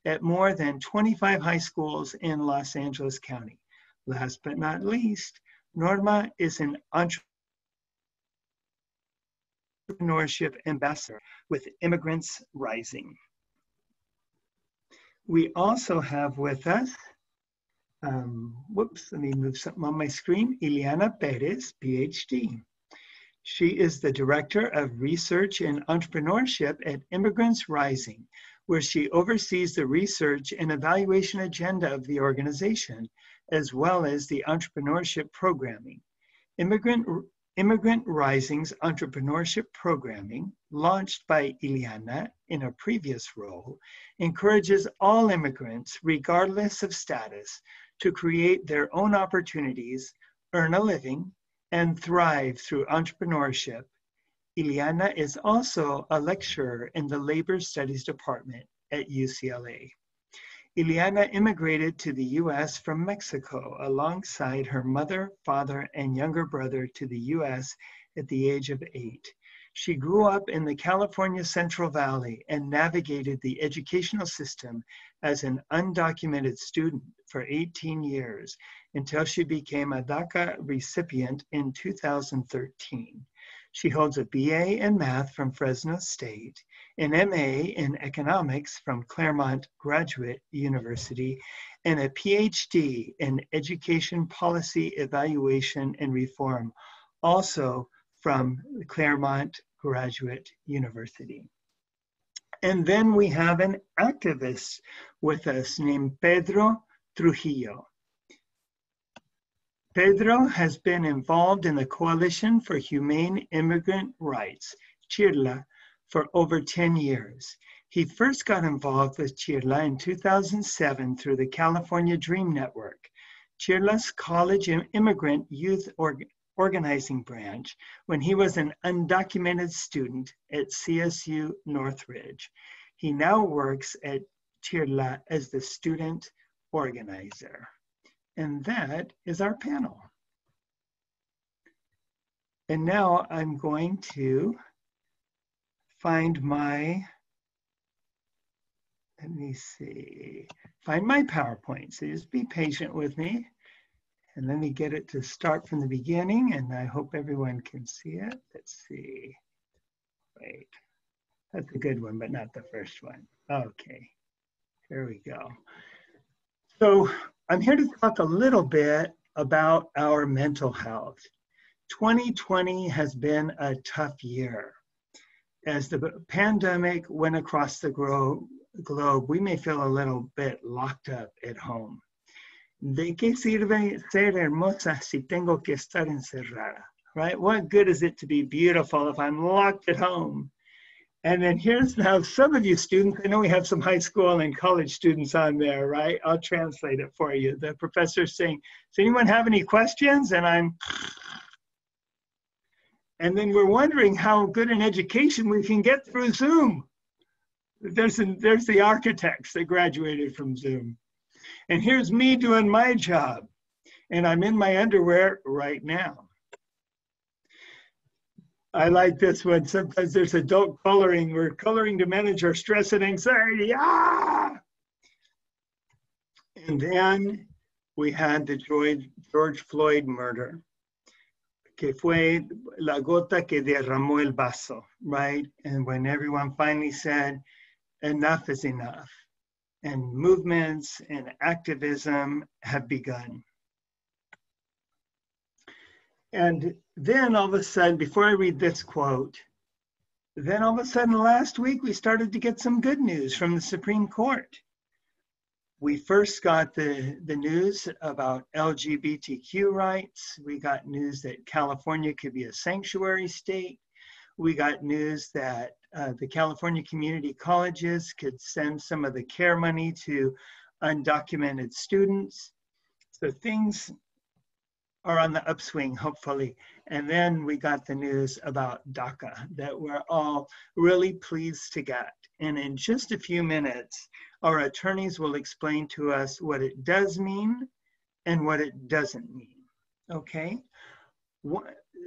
at more than 25 high schools in Los Angeles County. Last but not least, Norma is an entrepreneurship ambassador with Immigrants Rising. We also have with us, let me move something on my screen, Ileana Perez, PhD. She is the Director of Research and Entrepreneurship at Immigrants Rising, where she oversees the research and evaluation agenda of the organization, as well as the entrepreneurship programming. Immigrant Rising's entrepreneurship programming, launched by Ileana in a previous role, encourages all immigrants, regardless of status, to create their own opportunities, earn a living, and thrive through entrepreneurship. Ileana is also a lecturer in the Labor Studies Department at UCLA. Ileana immigrated to the US from Mexico alongside her mother, father, and younger brother to the US at the age of 8. She grew up in the California Central Valley and navigated the educational system as an undocumented student for 18 years until she became a DACA recipient in 2013. She holds a BA in math from Fresno State, an MA in economics from Claremont Graduate University, and a PhD in education policy evaluation and reform, also from Claremont Graduate University. And then we have an activist with us named Pedro Trujillo. Pedro has been involved in the Coalition for Humane Immigrant Rights, CHIRLA, for over 10 years. He first got involved with CHIRLA in 2007 through the California Dream Network, CHIRLA's college immigrant youth organizing branch, when he was an undocumented student at CSU Northridge. He now works at CHIRLA as the student organizer. And that is our panel. And now I'm going to find my, find my PowerPoint. So just be patient with me. And let me get it to start from the beginning, and I hope everyone can see it. Let's see. Wait, that's a good one, but not the first one. Okay, here we go. So I'm here to talk a little bit about our mental health. 2020 has been a tough year. As the pandemic went across the globe, we may feel a little bit locked up at home. ¿De qué sirve ser hermosa si tengo que estar encerrada? Right? What good is it to be beautiful if I'm locked at home? And then here's now some of you students, I know we have some high school and college students on there, right? I'll translate it for you. The professor's saying, does anyone have any questions? And then we're wondering how good an education we can get through Zoom. There's the architects that graduated from Zoom. And here's me doing my job. And I'm in my underwear right now. I like this one. Sometimes there's adult coloring. We're coloring to manage our stress and anxiety. Ah! And then we had the George Floyd murder, que fue la gota que derramó el vaso, right? And when everyone finally said, enough is enough, and movements and activism have begun. And then all of a sudden, before I read this quote, then all of a sudden last week, we started to get some good news from the Supreme Court. We first got the news about LGBTQ rights. We got news that California could be a sanctuary state. We got news that the California community colleges could send some of the care money to undocumented students. So things are on the upswing, hopefully. And then we got the news about DACA that we're all really pleased to get. And in just a few minutes, our attorneys will explain to us what it does mean and what it doesn't mean, okay?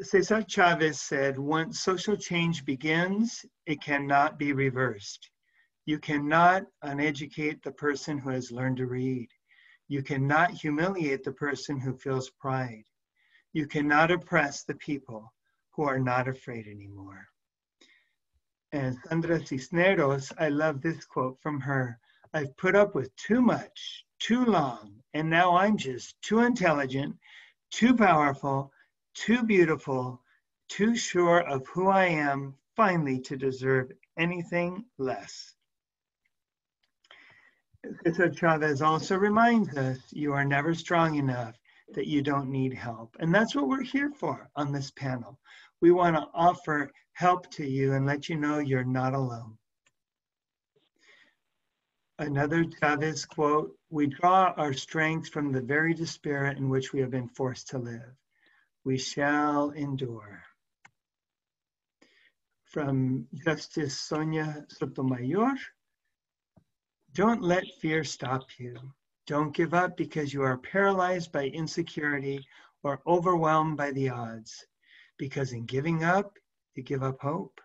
Cesar Chavez said, once social change begins, it cannot be reversed. You cannot uneducate the person who has learned to read. You cannot humiliate the person who feels pride. You cannot oppress the people who are not afraid anymore. And Sandra Cisneros, I love this quote from her. I've put up with too much, too long, and now I'm just too intelligent, too powerful, too beautiful, too sure of who I am, finally to deserve anything less. Cesar Chavez also reminds us, you are never strong enough that you don't need help. And that's what we're here for on this panel. We want to offer help to you and let you know you're not alone. Another Chavez quote, we draw our strength from the very despair in which we have been forced to live. We shall endure. From Justice Sonia Sotomayor, don't let fear stop you. Don't give up because you are paralyzed by insecurity or overwhelmed by the odds. Because in giving up, you give up hope.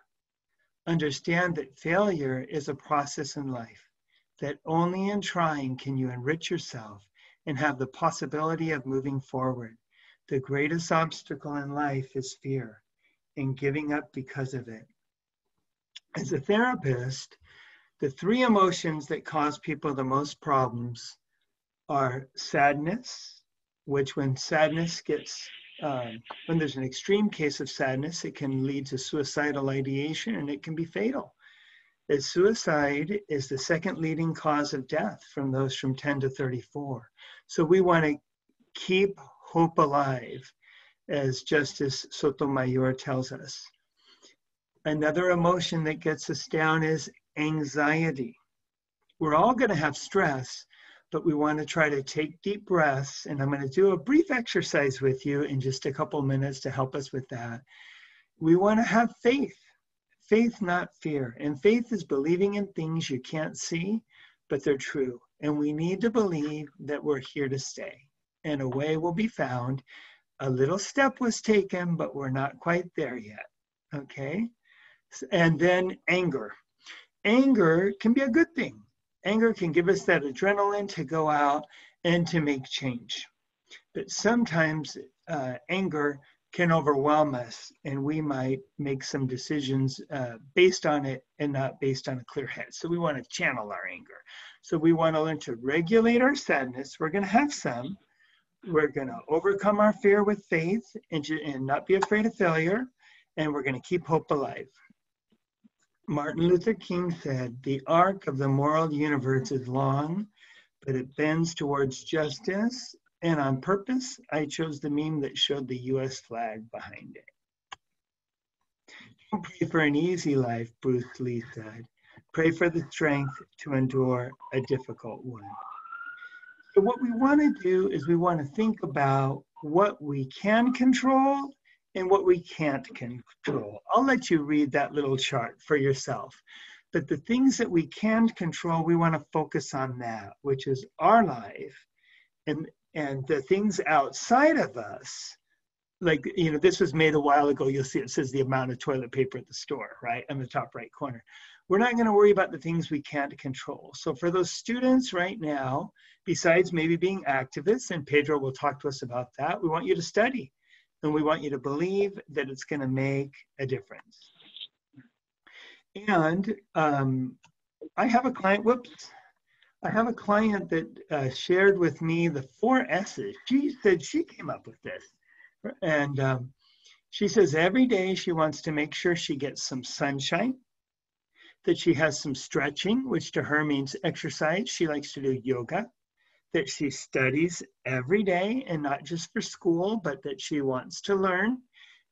Understand that failure is a process in life, that only in trying can you enrich yourself and have the possibility of moving forward. The greatest obstacle in life is fear and giving up because of it. As a therapist, the three emotions that cause people the most problems are sadness, which when sadness gets, when there's an extreme case of sadness, it can lead to suicidal ideation and it can be fatal. As suicide is the second leading cause of death from those from 10 to 34. So we want to keep hope alive, as Justice Sotomayor tells us. Another emotion that gets us down is anxiety. We're all going to have stress, but we want to try to take deep breaths. And I'm going to do a brief exercise with you in just a couple minutes to help us with that. We want to have faith. Faith, not fear. And faith is believing in things you can't see, but they're true. And we need to believe that we're here to stay. And a way will be found. A little step was taken, but we're not quite there yet. Okay? And then anger. Anger can be a good thing. Anger can give us that adrenaline to go out and to make change. But sometimes anger can overwhelm us and we might make some decisions based on it and not based on a clear head. So we want to channel our anger. So we want to learn to regulate our sadness. We're going to have some. We're going to overcome our fear with faith and not be afraid of failure. And we're going to keep hope alive. Martin Luther King said, the arc of the moral universe is long, but it bends towards justice. And on purpose, I chose the meme that showed the US flag behind it. Don't pray for an easy life, Bruce Lee said. Pray for the strength to endure a difficult one. So what we want to do is we want to think about what we can control and what we can't control. I'll let you read that little chart for yourself. But the things that we can control, we want to focus on that, which is our life. And the things outside of us, like, you know, this was made a while ago. You'll see it says the amount of toilet paper at the store, right, in the top right corner. We're not going to worry about the things we can't control. So for those students right now, besides maybe being activists, and Pedro will talk to us about that, we want you to study. And we want you to believe that it's going to make a difference. And I have a client, I have a client that shared with me the 4 S's. She said she came up with this. And she says every day she wants to make sure she gets some sunshine, that she has some stretching, which to her means exercise. She likes to do yoga, that she studies every day and not just for school, but that she wants to learn,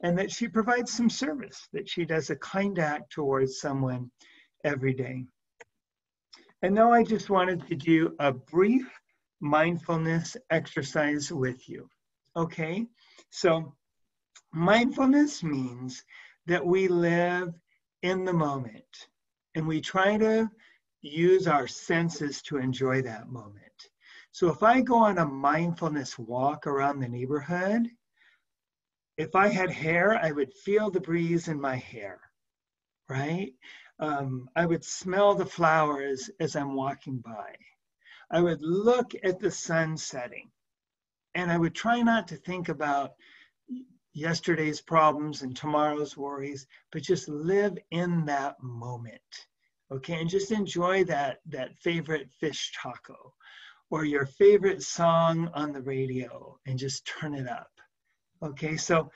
and that she provides some service, that she does a kind act towards someone every day. And now I just wanted to do a brief mindfulness exercise with you. Okay, so mindfulness means that we live in the moment and we try to use our senses to enjoy that moment. So if I go on a mindfulness walk around the neighborhood, if I had hair, I would feel the breeze in my hair, right? I would smell the flowers as I'm walking by. I would look at the sun setting, and I would try not to think about yesterday's problems and tomorrow's worries, but just live in that moment, okay? And just enjoy that favorite fish taco or your favorite song on the radio and just turn it up, okay? So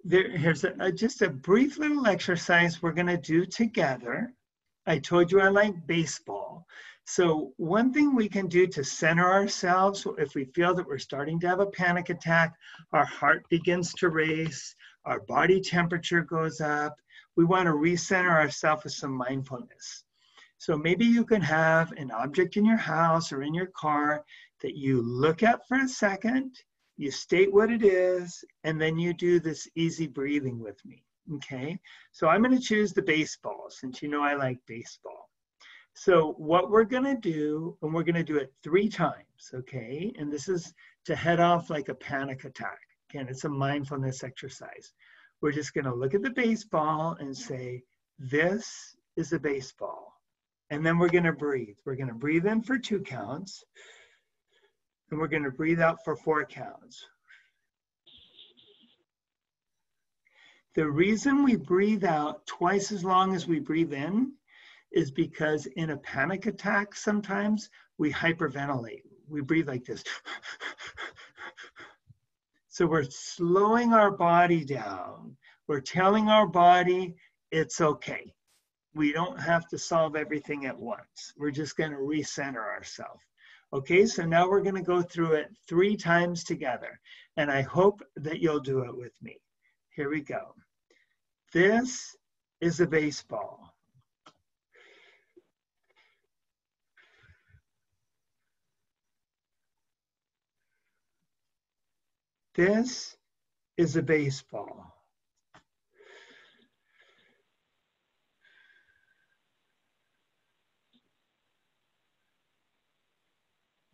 here's just a brief little exercise we're gonna do together. I told you I like baseball. So one thing we can do to center ourselves, if we feel that we're starting to have a panic attack, our heart begins to race, our body temperature goes up, we want to recenter ourselves with some mindfulness. So maybe you can have an object in your house or in your car that you look at for a second, you state what it is, and then you do this easy breathing with me, okay? So I'm going to choose the baseball, since you know I like baseball. So what we're going to do, and we're going to do it 3 times, okay? And this is to head off like a panic attack. Again, it's a mindfulness exercise. We're just going to look at the baseball and say, this is a baseball. And then we're going to breathe. We're going to breathe in for 2 counts, and we're going to breathe out for 4 counts. The reason we breathe out twice as long as we breathe in is because in a panic attack, sometimes we hyperventilate. We breathe like this. So we're slowing our body down. We're telling our body it's okay. We don't have to solve everything at once. We're just going to recenter ourselves. Okay, so now we're going to go through it 3 times together. And I hope that you'll do it with me. Here we go. This is a baseball. This is a baseball.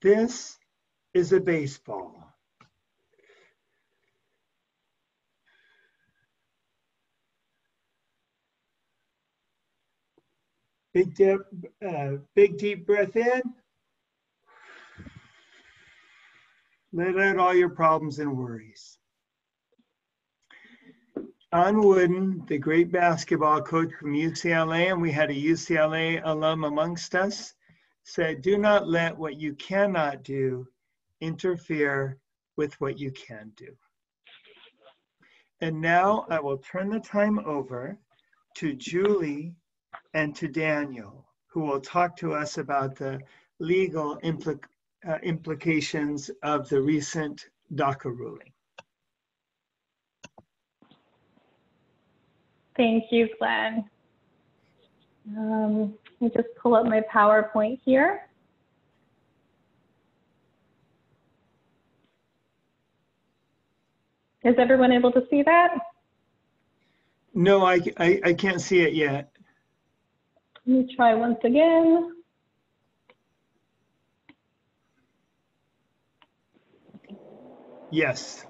This is a baseball. Big deep breath in. Let out all your problems and worries. John Wooden, the great basketball coach from UCLA, and we had a UCLA alum amongst us, said, do not let what you cannot do interfere with what you can do. And now I will turn the time over to Julie and to Daniel, who will talk to us about the legal implications of the recent DACA ruling. Thank you, Glenn. Let me just pull up my PowerPoint here. Is everyone able to see that? No, I can't see it yet. Let me try once again. Yes.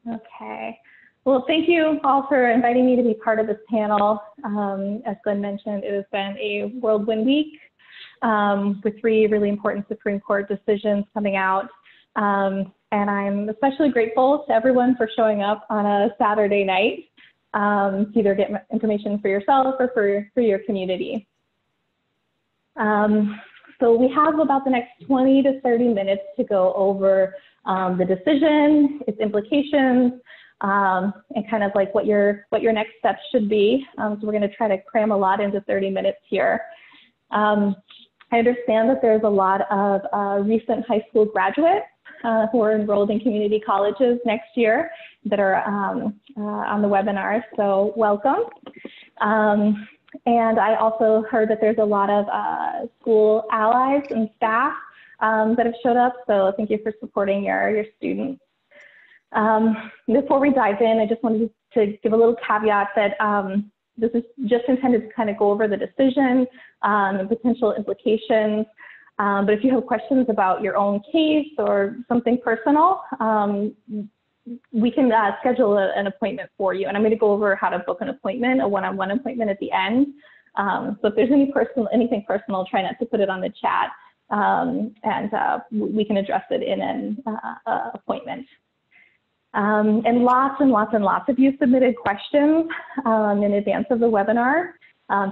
Okay. Well, thank you all for inviting me to be part of this panel. As Glenn mentioned, it has been a whirlwind week with 3 really important Supreme Court decisions coming out. And I'm especially grateful to everyone for showing up on a Saturday night to either get information for yourself or for your community. So we have about the next 20 to 30 minutes to go over the decision, its implications, and kind of like what your next steps should be. So we're going to try to cram a lot into 30 minutes here. I understand that there's a lot of recent high school graduates who are enrolled in community colleges next year that are on the webinar, so welcome. And I also heard that there's a lot of school allies and staff that have showed up, so thank you for supporting your students. Before we dive in, I just wanted to give a little caveat that this is just intended to kind of go over the decision and potential implications. But if you have questions about your own case or something personal, we can schedule an appointment for you. And I'm going to go over how to book an appointment, a one-on-one appointment at the end. So if there's anything personal, try not to put it on the chat, and we can address it in an appointment. And lots of you submitted questions in advance of the webinar.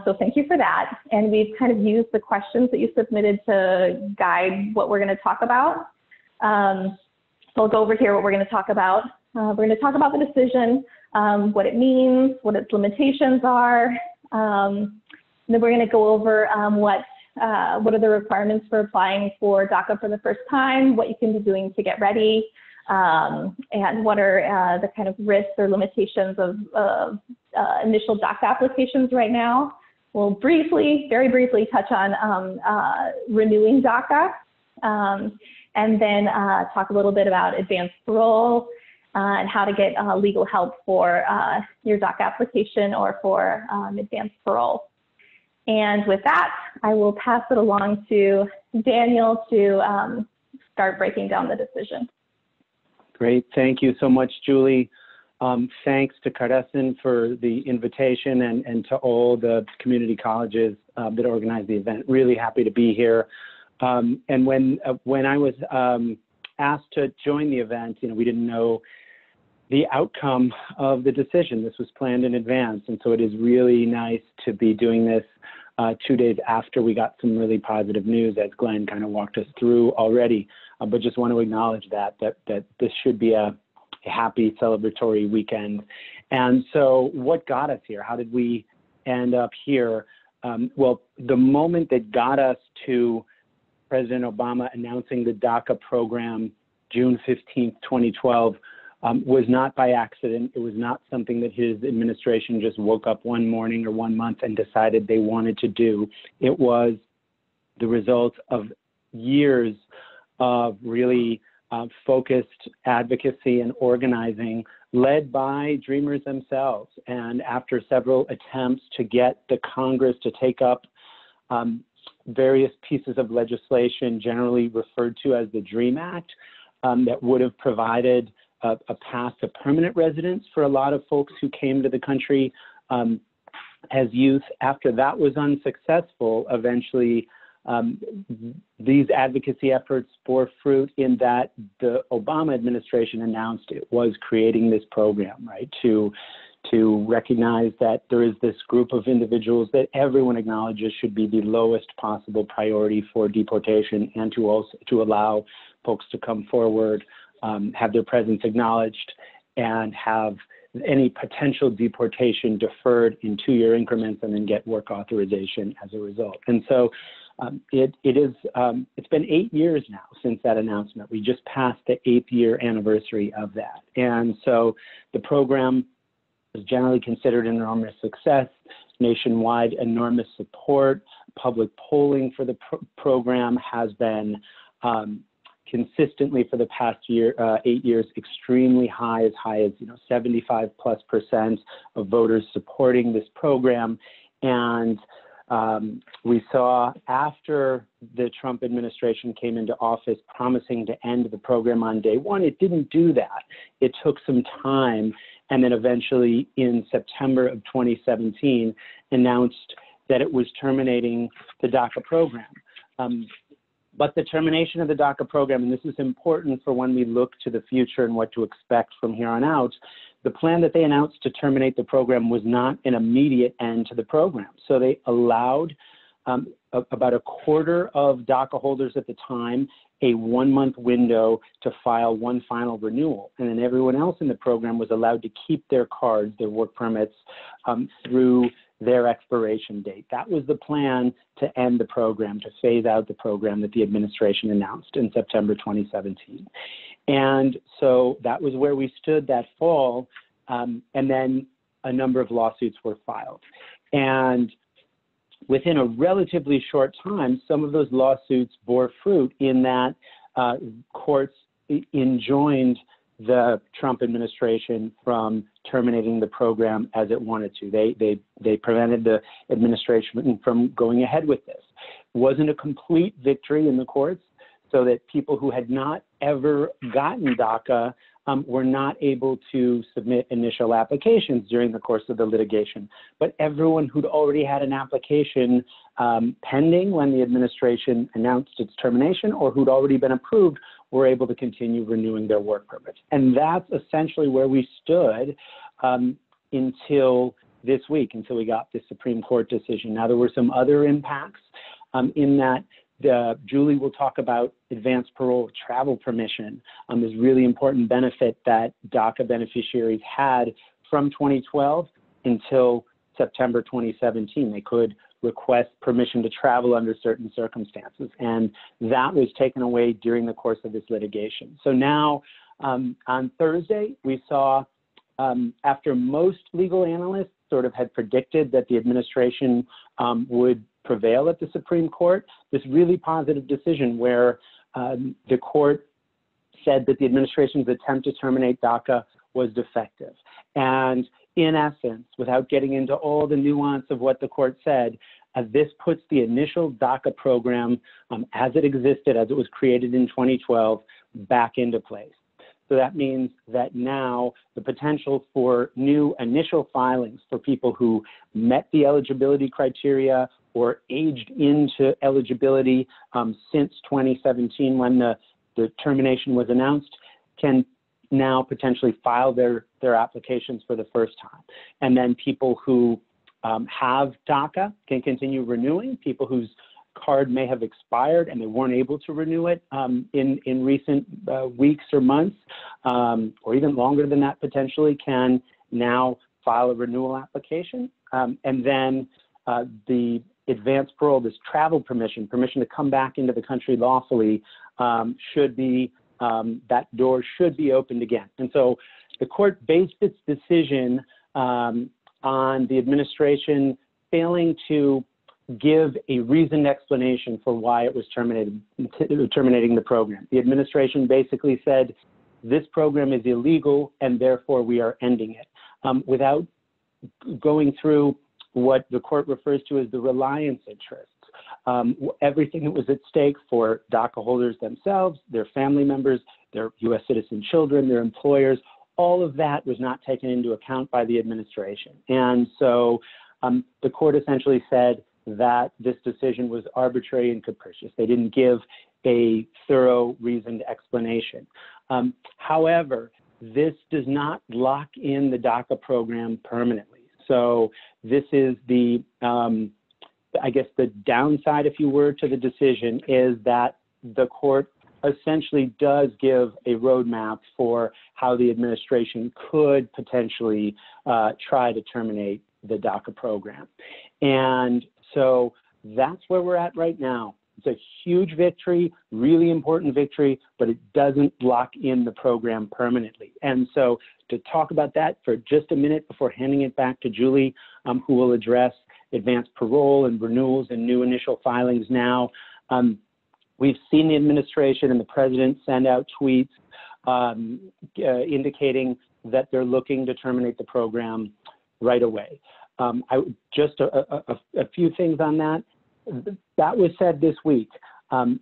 So thank you for that. And we've kind of used the questions that you submitted to guide what we're going to talk about. So I'll go over here what we're going to talk about. We're going to talk about the decision, what it means, what its limitations are. Then we're going to go over what are the requirements for applying for DACA for the first time, what you can be doing to get ready, and what are the kind of risks or limitations of initial DACA applications right now. We'll very briefly touch on renewing DACA, and then talk a little bit about advanced parole and how to get legal help for your DACA application or for advanced parole. And with that, I will pass it along to Daniel to start breaking down the decision. Great, thank you so much, Julie. Thanks to Cardesan for the invitation and to all the community colleges that organized the event. Really happy to be here. And when I was asked to join the event, we didn't know the outcome of the decision. This was planned in advance, and so it is really nice to be doing this 2 days after we got some really positive news, as Glenn kind of walked us through already. But just want to acknowledge that this should be a happy celebratory weekend. And so what got us here? How did we end up here? Well, the moment that got us to President Obama announcing the DACA program June 15th, 2012, was not by accident. It was not something that his administration just woke up one morning or 1 month and decided they wanted to do. It was the result of years of really focused advocacy and organizing led by Dreamers themselves. And after several attempts to get the Congress to take up various pieces of legislation generally referred to as the DREAM Act that would have provided a path to permanent residence for a lot of folks who came to the country as youth. After that was unsuccessful, eventually these advocacy efforts bore fruit in that the Obama administration announced it was creating this program, right, to recognize that there is this group of individuals that everyone acknowledges should be the lowest possible priority for deportation, and to allow folks to come forward, have their presence acknowledged, and have any potential deportation deferred in 2-year increments, and then get work authorization as a result. And so it's been 8 years now since that announcement. We just passed the 8th year anniversary of that. And so the program is generally considered an enormous success, nationwide enormous support. Public polling for the program has been consistently for the past 8 years, extremely high as 75+% of voters supporting this program. And we saw after the Trump administration came into office promising to end the program on day one, it didn't do that. It took some time, and then eventually in September of 2017 announced that it was terminating the DACA program. But the termination of the DACA program, and this is important for when we look to the future and what to expect from here on out, the plan that they announced to terminate the program was not an immediate end to the program. So they allowed about a quarter of DACA holders at the time a 1-month window to file one final renewal. And then everyone else in the program was allowed to keep their cards, their work permits, through their expiration date. That was the plan to end the program, to phase out the program that the administration announced in September 2017. And so that was where we stood that fall, and then a number of lawsuits were filed. And within a relatively short time, some of those lawsuits bore fruit in that courts enjoined the Trump administration from terminating the program as it wanted to. They prevented the administration from going ahead with this. wasn't a complete victory in the courts, so that people who had not ever gotten DACA were not able to submit initial applications during the course of the litigation. But everyone who'd already had an application pending when the administration announced its termination, or who'd already been approved, were able to continue renewing their work permits. And that's essentially where we stood until this week, until we got the Supreme Court decision. Now, there were some other impacts in that Julie will talk about advanced parole travel permission, this really important benefit that DACA beneficiaries had from 2012 until September 2017. They could request permission to travel under certain circumstances, and that was taken away during the course of this litigation. So now, on Thursday, we saw, after most legal analysts sort of had predicted that the administration would prevail at the Supreme Court, this really positive decision where the court said that the administration's attempt to terminate DACA was defective. And in essence, without getting into all the nuance of what the court said, this puts the initial DACA program as it existed, as it was created in 2012, back into place. So that means that now the potential for new initial filings for people who met the eligibility criteria or aged into eligibility since 2017, when the termination was announced, can now potentially file their applications for the first time. And then people who have DACA can continue renewing. People whose card may have expired and they weren't able to renew it in recent weeks or months, or even longer than that potentially, can now file a renewal application. And then the advanced parole, this travel permission to come back into the country lawfully, should be, that door should be opened again. And so the court based its decision on the administration failing to give a reasoned explanation for why it was terminating the program. The administration basically said, this program is illegal and therefore we are ending it, without going through what the court refers to as the reliance interests. Everything that was at stake for DACA holders themselves, their family members, their U.S. citizen children, their employers, all of that was not taken into account by the administration. And so the court essentially said that this decision was arbitrary and capricious. They didn't give a thorough, reasoned explanation. However, this does not lock in the DACA program permanently. So this is the, I guess the downside, if you were, to the decision is that the court essentially does give a roadmap for how the administration could potentially try to terminate the DACA program. And so that's where we're at right now. It's a huge victory, really important victory, but it doesn't lock in the program permanently. And so to talk about that for just a minute before handing it back to Julie, who will address advanced parole and renewals and new initial filings now, we've seen the administration and the president send out tweets indicating that they're looking to terminate the program right away. Just a few things on that. That was said this week.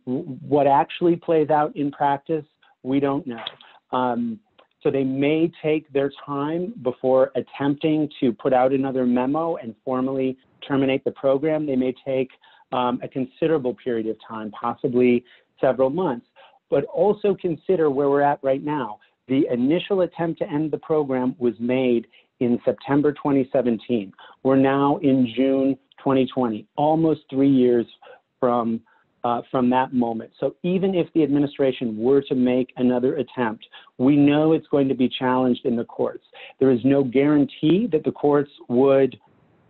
What actually plays out in practice, we don't know. So they may take their time before attempting to put out another memo and formally terminate the program. They may take a considerable period of time, possibly several months. But also consider where we're at right now. The initial attempt to end the program was made in September 2017. We're now in June 2020, almost 3 years from that moment. So even if the administration were to make another attempt, we know it's going to be challenged in the courts. There is no guarantee that the courts would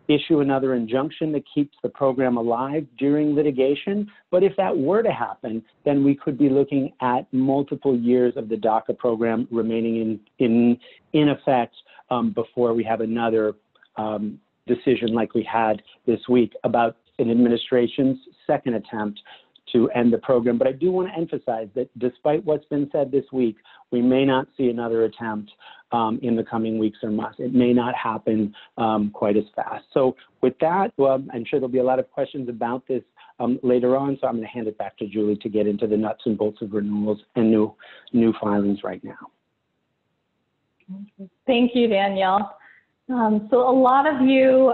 issue another injunction that keeps the program alive during litigation. But if that were to happen, then we could be looking at multiple years of the DACA program remaining in effect before we have another decision like we had this week about an administration's second attempt to end the program. But I do want to emphasize that despite what's been said this week, we may not see another attempt in the coming weeks or months. It may not happen quite as fast. So with that, I'm sure there'll be a lot of questions about this later on. So I'm going to hand it back to Julie to get into the nuts and bolts of renewals and new filings right now. Thank you, Danielle. So a lot of you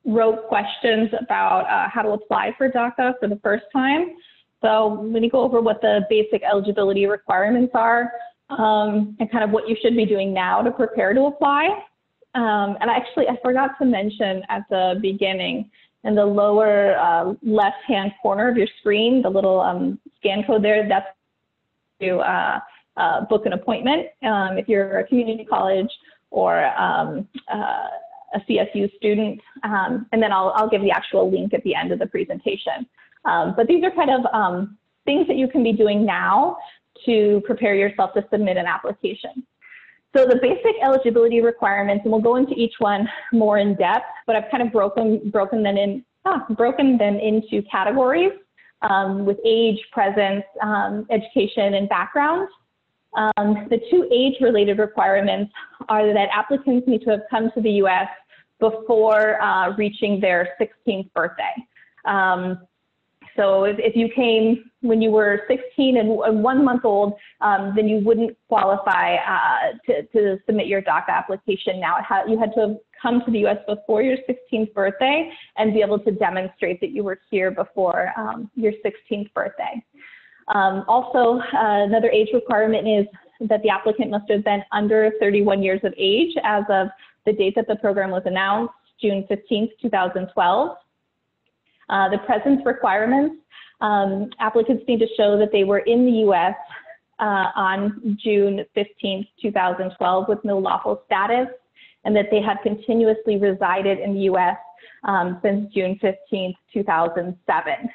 wrote questions about how to apply for DACA for the first time. So I'm going to go over what the basic eligibility requirements are and kind of what you should be doing now to prepare to apply. And actually, I forgot to mention at the beginning, in the lower left-hand corner of your screen, the little scan code there, that's to book an appointment if you're a community college or a CSU student. And then I'll give the actual link at the end of the presentation. But these are kind of things that you can be doing now to prepare yourself to submit an application. So the basic eligibility requirements, and we'll go into each one more in depth, but I've kind of broken them into categories with age, presence, education, and background. The two age-related requirements are that applicants need to have come to the U.S. before reaching their 16th birthday. So if you came when you were 16 and 1 month old, then you wouldn't qualify to submit your DACA application now. You had to have come to the U.S. before your 16th birthday and be able to demonstrate that you were here before your 16th birthday. Also, another age requirement is that the applicant must have been under 31 years of age as of the date that the program was announced, June 15th, 2012. The presence requirements, applicants need to show that they were in the U.S. On June 15th, 2012 with no lawful status, and that they have continuously resided in the U.S. Since June 15th, 2007.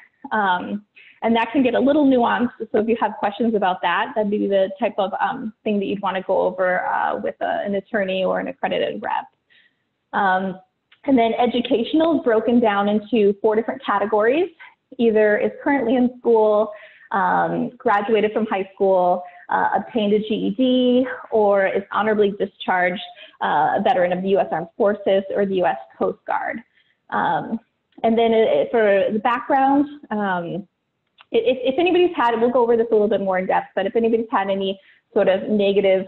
And that can get a little nuanced, so if you have questions about that, that'd be the type of thing that you'd want to go over with an attorney or an accredited rep. And then educational is broken down into 4 different categories. Either is currently in school, graduated from high school, obtained a GED, or is honorably discharged, a veteran of the U.S. Armed Forces or the U.S. Coast Guard. And then for the background, if anybody's had, we'll go over this a little bit more in depth, but if anybody's had any sort of negative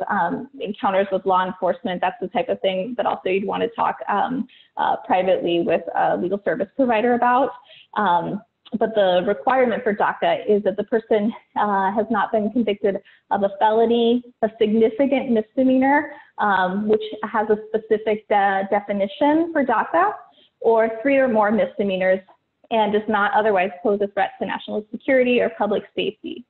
encounters with law enforcement, that's the type of thing that also you'd want to talk privately with a legal service provider about. But the requirement for DACA is that the person has not been convicted of a felony, a significant misdemeanor, which has a specific definition for DACA, or 3 or more misdemeanors, and does not otherwise pose a threat to national security or public safety.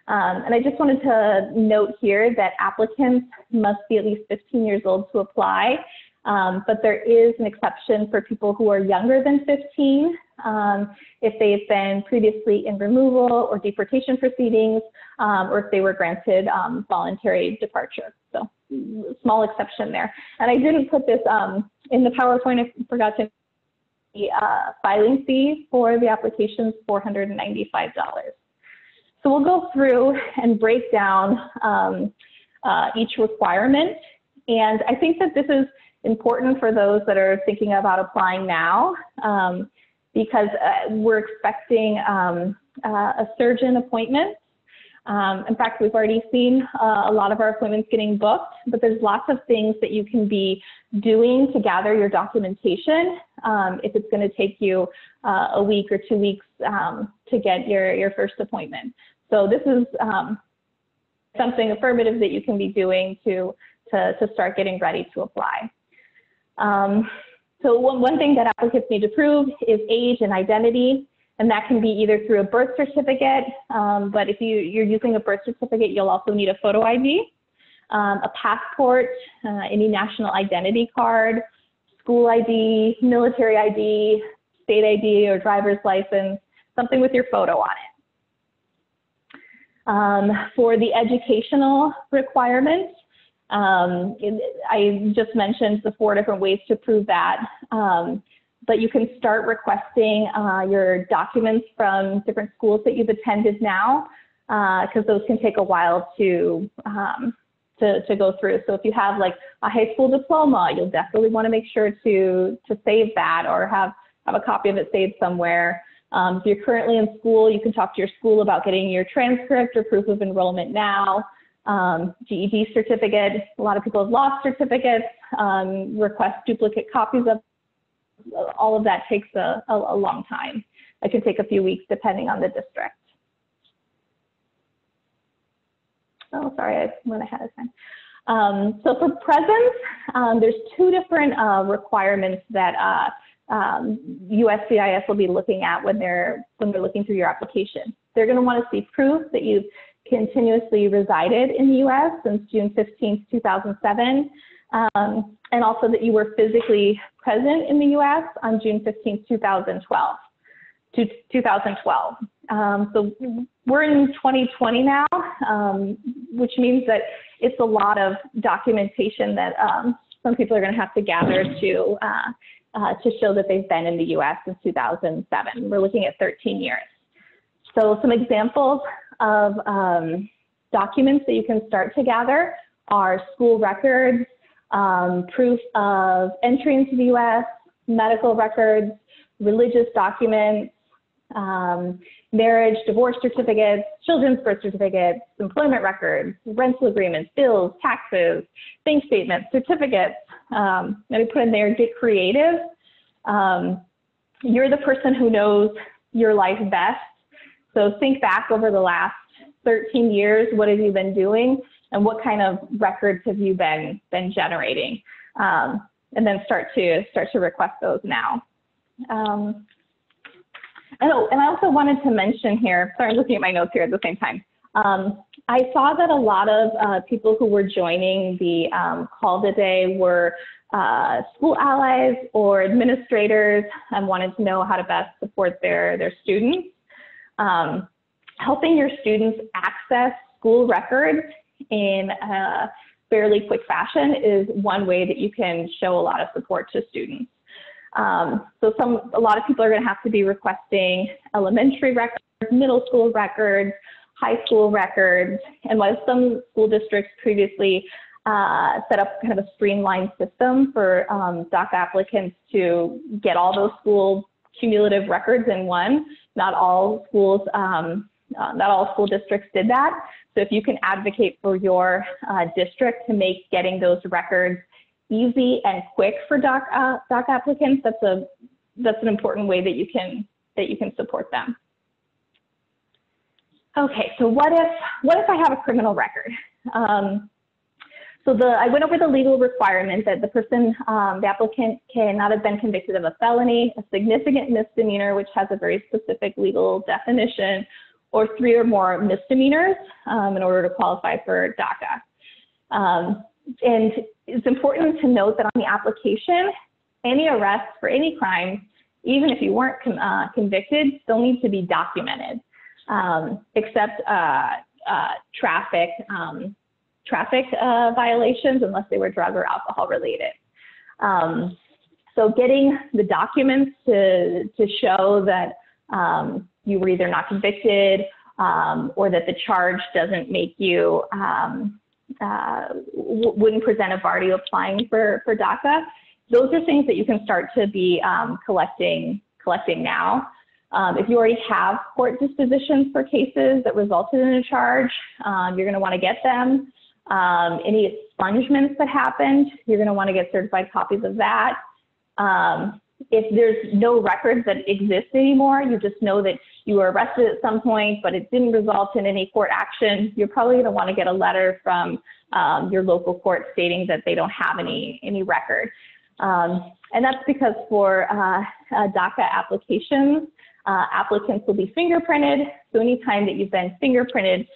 And I just wanted to note here that applicants must be at least 15 years old to apply, but there is an exception for people who are younger than 15 if they've been previously in removal or deportation proceedings, or if they were granted voluntary departure. So small exception there. And I didn't put this in the PowerPoint, I forgot to. The filing fee for the application is $495. So we'll go through and break down each requirement. And I think that this is important for those that are thinking about applying now, because we're expecting a surge in appointments. In fact, we've already seen a lot of our appointments getting booked, but there's lots of things that you can be doing to gather your documentation if it's going to take you a week or 2 weeks to get your first appointment. So this is something affirmative that you can be doing to start getting ready to apply. So one thing that applicants need to prove is age and identity. And that can be either through a birth certificate, but if you're using a birth certificate, you'll also need a photo ID, a passport, any national identity card, school ID, military ID, state ID or driver's license, something with your photo on it. For the educational requirements, I just mentioned the 4 different ways to prove that. But you can start requesting your documents from different schools that you've attended now, because those can take a while to go through. So if you have like a high school diploma, you'll definitely want to make sure to save that or have a copy of it saved somewhere. If you're currently in school, you can talk to your school about getting your transcript or proof of enrollment now. GED certificate, a lot of people have lost certificates, request duplicate copies of, all of that takes a long time. It can take a few weeks depending on the district. Oh, sorry, I went ahead of time. So for presence, there's two different requirements that USCIS will be looking at when they're looking through your application. They're going to want to see proof that you've continuously resided in the U.S. since June 15th, 2007, and also that you were physically present in the U.S. on June 15th, 2012. So we're in 2020 now, which means that it's a lot of documentation that some people are going to have to gather to show that they've been in the U.S. since 2007. We're looking at 13 years. So some examples of documents that you can start to gather are school records, proof of entry into the U.S., medical records, religious documents, marriage, divorce certificates, children's birth certificates, employment records, rental agreements, bills, taxes, bank statements, certificates. Maybe put in there, get creative. You're the person who knows your life best. So think back over the last 13 years, what have you been doing and what kind of records have you been generating? And then start to request those now. And I also wanted to mention here, sorry, I'm looking at my notes here at the same time. I saw that a lot of people who were joining the call today were school allies or administrators and wanted to know how to best support their students. Helping your students access school records in a fairly quick fashion is one way that you can show a lot of support to students. So a lot of people are going to have to be requesting elementary records, middle school records, high school records, and while some school districts previously set up kind of a streamlined system for DACA applicants to get all those school cumulative records in one, not all school districts did that. So if you can advocate for your district to make getting those records easy and quick for DACA applicants, that's an important way that you can support them. Okay, so what if I have a criminal record? I went over the legal requirement that the person, the applicant, cannot have been convicted of a felony, a significant misdemeanor, which has a very specific legal definition, or 3 or more misdemeanors in order to qualify for DACA. And it's important to note that on the application, any arrests for any crime, even if you weren't convicted, still need to be documented, except traffic violations, unless they were drug or alcohol related. So getting the documents to show that you were either not convicted or that the charge doesn't make you, wouldn't present a bar to you applying for DACA. Those are things that you can start to be collecting now. If you already have court dispositions for cases that resulted in a charge, you're going to want to get them. Any expungements that happened, you're going to want to get certified copies of that. If there's no records that exist anymore, you just know that you were arrested at some point, but it didn't result in any court action, you're probably going to want to get a letter from your local court stating that they don't have any record. And that's because for DACA applications, applicants will be fingerprinted. So anytime that you've been fingerprinted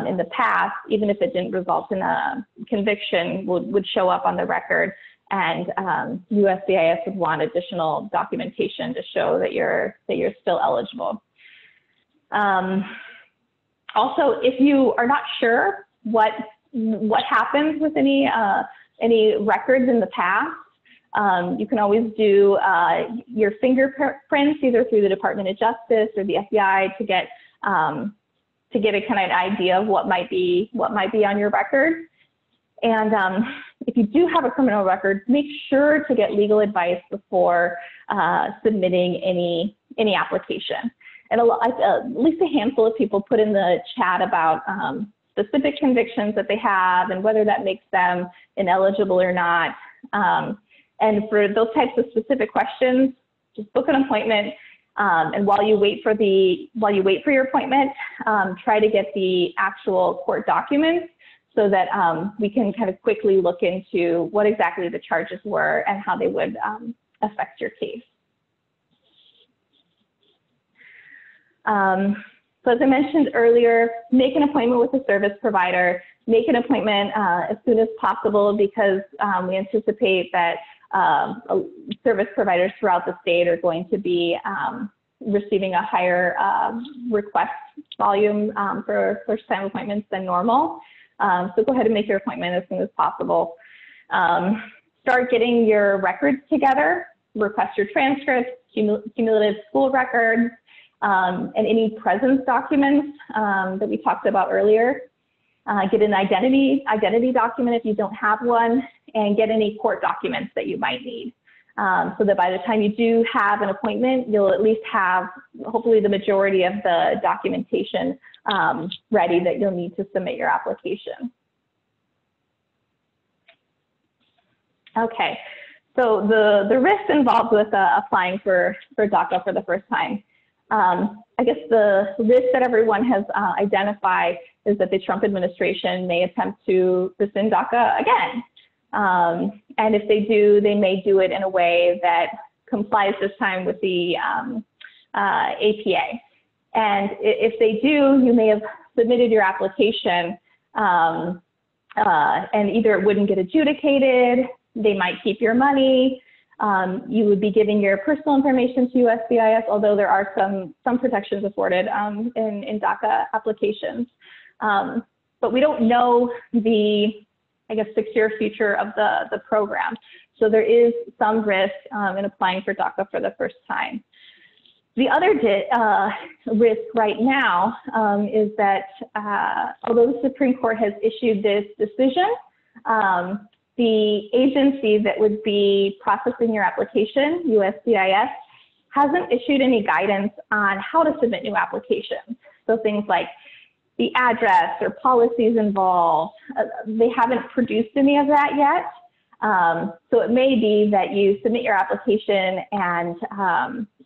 in the past, even if it didn't result in a conviction, would show up on the record. And USCIS would want additional documentation to show that you're still eligible. Also, if you are not sure what happens with any records in the past, you can always do your fingerprints either through the Department of Justice or the FBI to get a kind of idea of what might be on your record. And if you do have a criminal record, make sure to get legal advice before submitting any application. And at least a handful of people put in the chat about specific convictions that they have and whether that makes them ineligible or not. And for those types of specific questions, just book an appointment. And while you wait for your appointment, try to get the actual court documents so that we can kind of quickly look into what exactly the charges were and how they would affect your case. So as I mentioned earlier, make an appointment with a service provider. Make an appointment as soon as possible because we anticipate that service providers throughout the state are going to be receiving a higher request volume for first-time appointments than normal. So go ahead and make your appointment as soon as possible. Start getting your records together, request your transcripts, cumulative school records, and any presence documents that we talked about earlier. Get an identity document if you don't have one, and get any court documents that you might need. So that by the time you do have an appointment, you'll at least have hopefully the majority of the documentation ready that you'll need to submit your application. Okay, so the risks involved with applying for DACA for the first time. I guess the risk that everyone has identified is that the Trump administration may attempt to rescind DACA again. And if they do, they may do it in a way that complies this time with the APA. And if they do, you may have submitted your application and either it wouldn't get adjudicated, they might keep your money, you would be giving your personal information to USCIS, although there are some protections afforded in DACA applications. But we don't know the, I guess, secure future of the program. So there is some risk in applying for DACA for the first time. The other risk right now is that although the Supreme Court has issued this decision, the agency that would be processing your application, USCIS, hasn't issued any guidance on how to submit new applications. So things like the address or policies involved, they haven't produced any of that yet. So it may be that you submit your application and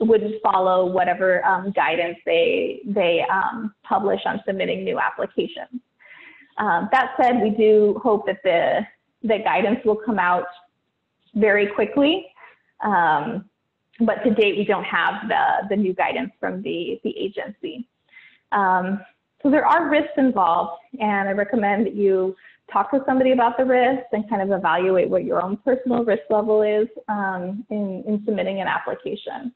wouldn't follow whatever guidance they publish on submitting new applications. That said, we do hope that the guidance will come out very quickly. But to date, we don't have the new guidance from the agency. So there are risks involved, and I recommend that you talk to somebody about the risks and kind of evaluate what your own personal risk level is in submitting an application.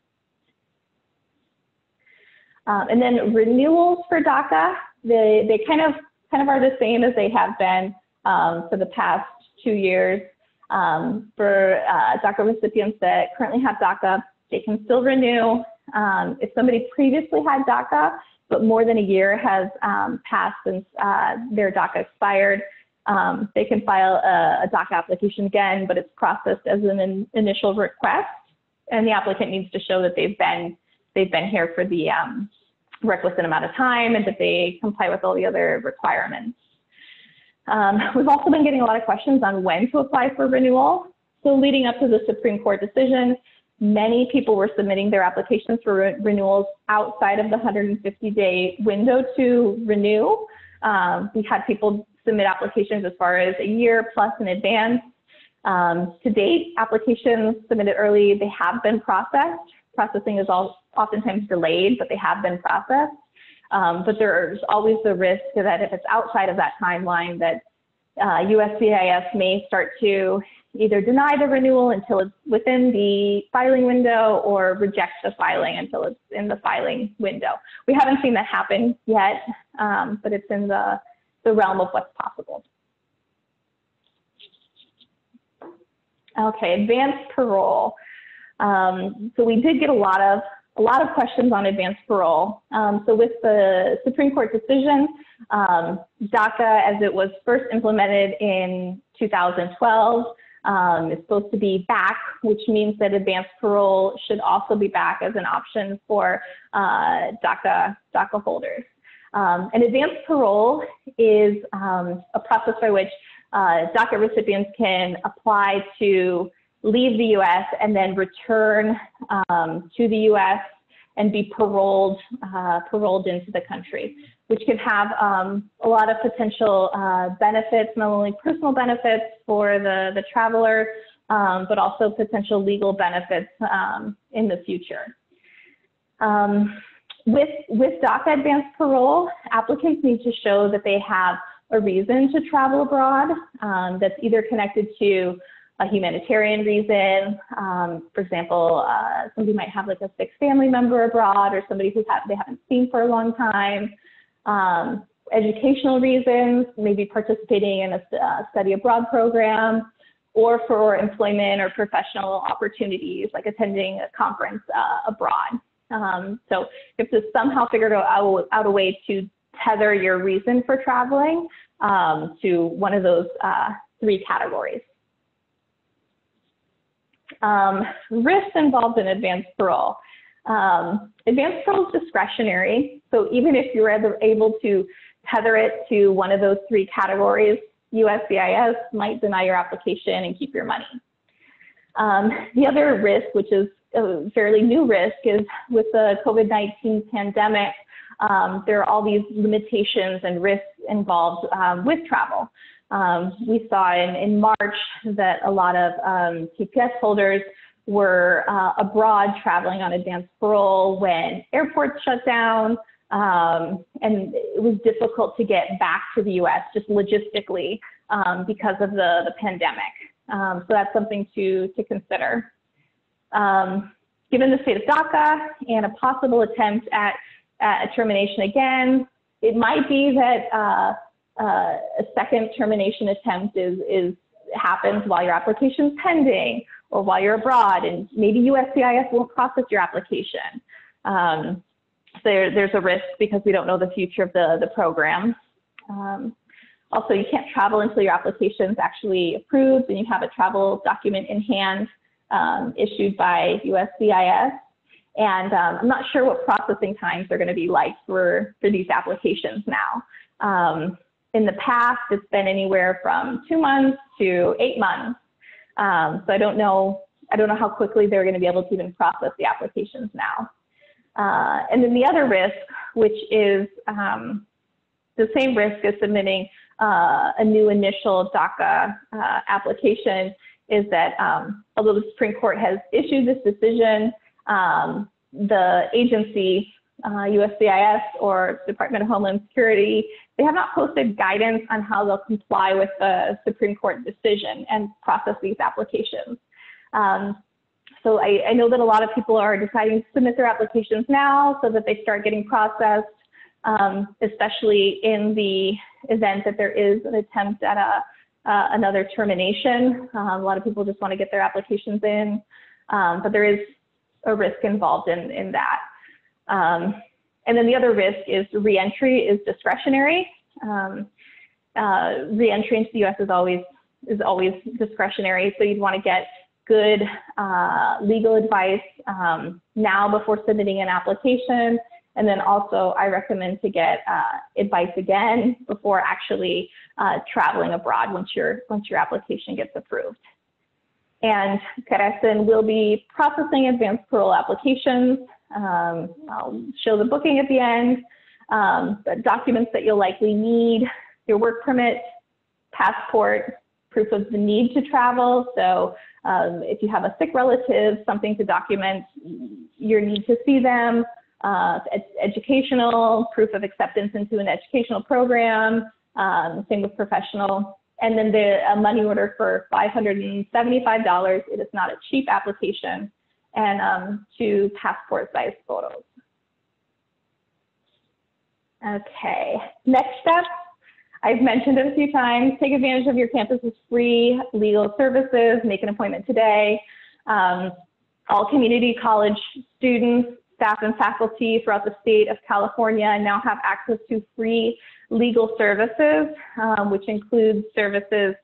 And then renewals for DACA, they kind of are the same as they have been for the past 2 years. For DACA recipients that currently have DACA, they can still renew. If somebody previously had DACA, but more than a year has passed since their DACA expired, they can file a DACA application again, but it's processed as an initial request, and the applicant needs to show that they've been here for the requisite amount of time and that they comply with all the other requirements. We've also been getting a lot of questions on when to apply for renewal. So leading up to the Supreme Court decision, many people were submitting their applications for renewals outside of the 150-day window to renew. We had people submit applications as far as a year plus in advance. To date, applications submitted early, they have been processed. Processing is oftentimes delayed, but they have been processed. But there's always the risk that if it's outside of that timeline, that USCIS may start to either deny the renewal until it's within the filing window or reject the filing until it's in the filing window. We haven't seen that happen yet, but it's in the realm of what's possible. Okay, advanced parole. So we did get a lot of questions on advanced parole. So with the Supreme Court decision, DACA, as it was first implemented in 2012, is supposed to be back, which means that advanced parole should also be back as an option for DACA holders. And advanced parole is a process by which DACA recipients can apply to leave the U.S. and then return to the U.S. and be paroled into the country, which can have a lot of potential benefits, not only personal benefits for the traveler, but also potential legal benefits in the future. With DACA advanced parole, applicants need to show that they have a reason to travel abroad that's either connected to a humanitarian reason. For example, somebody might have like a sick family member abroad, or somebody who they haven't seen for a long time. Educational reasons, maybe participating in a study abroad program, or for employment or professional opportunities, like attending a conference abroad. So you have to somehow figure out a way to tether your reason for traveling to one of those three categories. Risks involved in advanced parole. Advanced parole is discretionary, so even if you're able to tether it to one of those three categories, USCIS might deny your application and keep your money. The other risk, which is a fairly new risk, is with the COVID-19 pandemic, there are all these limitations and risks involved with travel. We saw in March that a lot of TPS holders were abroad traveling on advanced parole when airports shut down, and it was difficult to get back to the US just logistically because of the pandemic. So that's something to consider. Given the state of DACA and a possible attempt at a termination again, it might be that a second termination attempt happens while your application is pending or while you're abroad, and maybe USCIS won't process your application. So there's a risk because we don't know the future of the program. Also, you can't travel until your application is actually approved and you have a travel document in hand issued by USCIS. And I'm not sure what processing times are going to be like for these applications now. In the past, it's been anywhere from 2 months to 8 months. So I don't know how quickly they're going to be able to even process the applications now. And then the other risk, which is the same risk as submitting a new initial DACA application, is that although the Supreme Court has issued this decision, the agency, USCIS or Department of Homeland Security, they have not posted guidance on how they'll comply with the Supreme Court decision and process these applications. So I know that a lot of people are deciding to submit their applications now so that they start getting processed, especially in the event that there is an attempt at another termination. A lot of people just want to get their applications in, but there is a risk involved in that. And then the other risk is reentry is discretionary. Reentry into the US is always discretionary, so you'd want to get good legal advice now before submitting an application. And then also I recommend to get advice again before actually traveling abroad once your application gets approved. And CARECEN will be processing advanced parole applications. I'll show the booking at the end, but documents that you'll likely need: your work permit, passport, proof of the need to travel. So if you have a sick relative, something to document your need to see them, educational, proof of acceptance into an educational program, same with professional. And then a money order for $575. It is not a cheap application. And 2 passport-sized photos. Okay, next step. I've mentioned it a few times. Take advantage of your campus's free legal services. Make an appointment today. All community college students, staff and faculty throughout the state of California now have access to free legal services, which includes services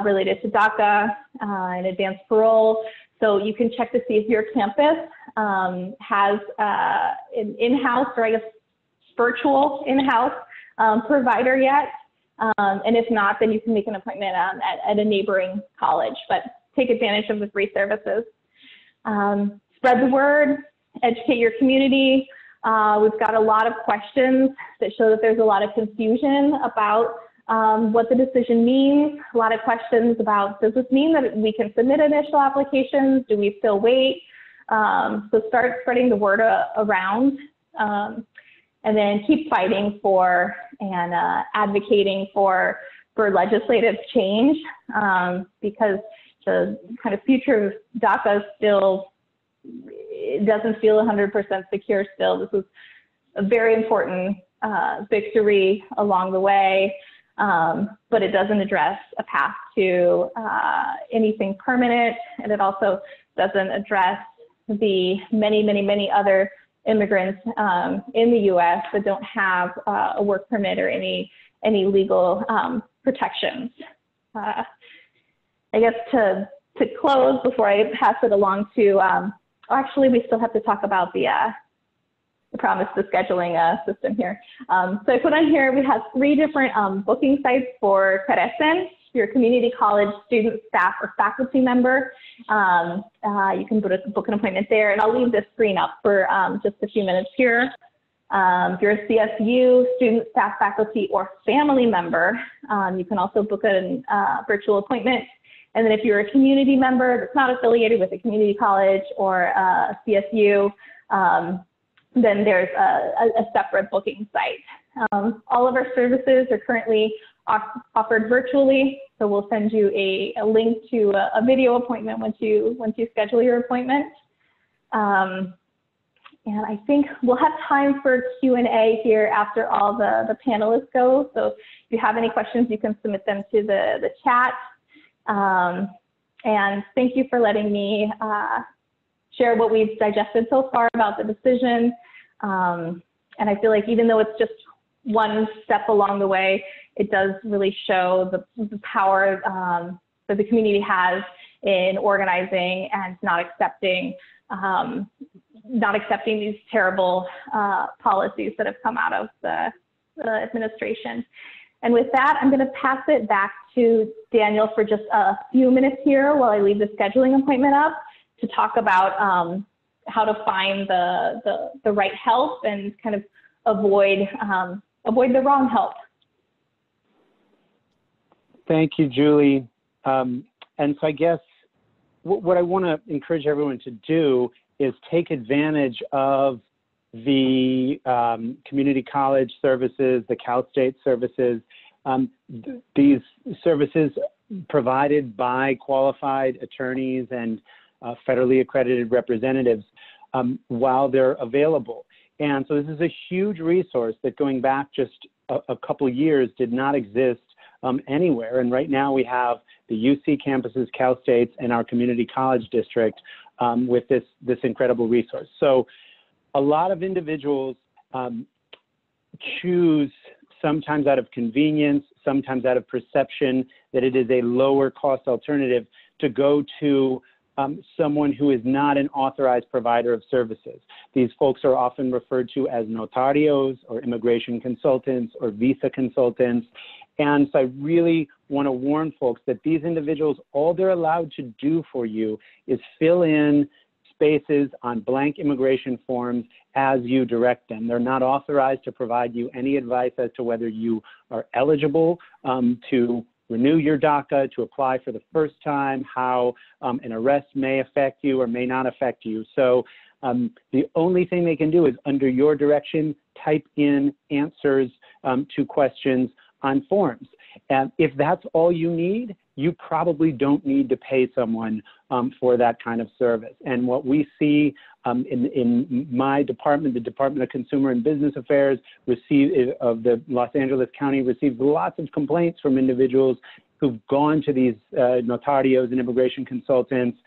related to DACA and advanced parole. So you can check to see if your campus has an in-house, or I guess virtual in-house provider yet. And if not, then you can make an appointment at a neighboring college, but take advantage of the free services. Spread the word, educate your community. We've got a lot of questions that show that there's a lot of confusion about what the decision means. A lot of questions about, does this mean that we can submit initial applications? Do we still wait? So start spreading the word around, and then keep fighting for and advocating for legislative change, because the kind of future of DACA still, it doesn't feel 100% secure still. This is a very important victory along the way, but it doesn't address a path to anything permanent, and it also doesn't address the many other immigrants in the U.S. that don't have a work permit or any legal protections. I guess to close, before I pass it along to, actually we still have to talk about the promise to scheduling system here. So I put on here, we have 3 different booking sites for Carecen. If you're a community college student, staff, or faculty member, you can book an appointment there, and I'll leave this screen up for just a few minutes here. If you're a CSU student, staff, faculty, or family member, you can also book a virtual appointment. And then if you're a community member that's not affiliated with a community college or a CSU, then there's a separate booking site. All of our services are currently offered virtually, so we'll send you a link to a video appointment once you schedule your appointment. And I think we'll have time for Q&A here after all the panelists go. So if you have any questions, you can submit them to the chat. And thank you for letting me share what we've digested so far about the decision. And I feel like even though it's just one step along the way, it does really show the power that the community has in organizing and not accepting these terrible policies that have come out of the administration. And with that, I'm going to pass it back to Daniel for just a few minutes here while I leave the scheduling appointment up to talk about how to find the right help and kind of avoid the wrong help. Thank you, Julie. And so I guess what I want to encourage everyone to do is take advantage of the community college services, the Cal State services, these services provided by qualified attorneys and federally accredited representatives while they're available. And so this is a huge resource that going back just a couple years did not exist anywhere. And right now we have the UC campuses, Cal States, and our community college district with this incredible resource. So a lot of individuals choose, sometimes out of convenience, sometimes out of perception that it is a lower cost alternative, to go to someone who is not an authorized provider of services. These folks are often referred to as notarios or immigration consultants or visa consultants. And so I really want to warn folks that these individuals, all they're allowed to do for you is fill in spaces on blank immigration forms as you direct them. They're not authorized to provide you any advice as to whether you are eligible to renew your DACA, to apply for the first time, how an arrest may affect you or may not affect you. So the only thing they can do is, under your direction, type in answers to questions on forms. And if that's all you need, you probably don't need to pay someone for that kind of service. And what we see in my department, the Department of Consumer and Business Affairs of the Los Angeles County, receives lots of complaints from individuals who've gone to these notarios and immigration consultants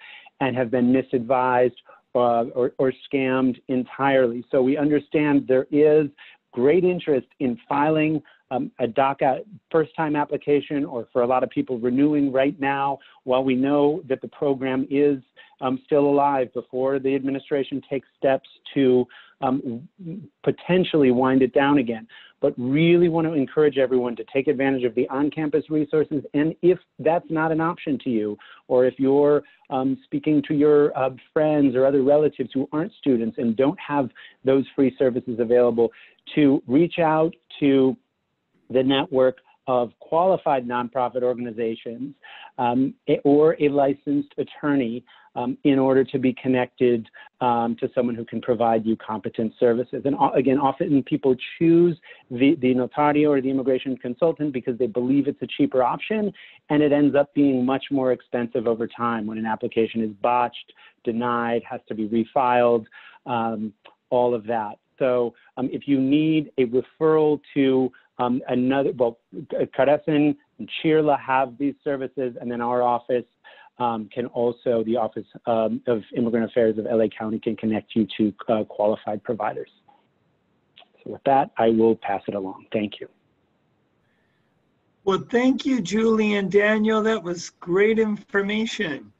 and have been misadvised, or scammed entirely. So we understand there is great interest in filing a DACA first-time application, or for a lot of people renewing right now, while we know that the program is still alive before the administration takes steps to potentially wind it down again. But really want to encourage everyone to take advantage of the on-campus resources. And if that's not an option to you, or if you're speaking to your friends or other relatives who aren't students and don't have those free services available, to reach out to the network of qualified nonprofit organizations or a licensed attorney in order to be connected to someone who can provide you competent services. And again, often people choose the notario or the immigration consultant because they believe it's a cheaper option, and it ends up being much more expensive over time when an application is botched, denied, has to be refiled, all of that. So if you need a referral to Carecen and Chirla have these services, and then our office can also, the Office of Immigrant Affairs of LA County can connect you to qualified providers. So with that, I will pass it along. Thank you. Well, thank you, Julie and Daniel. That was great information.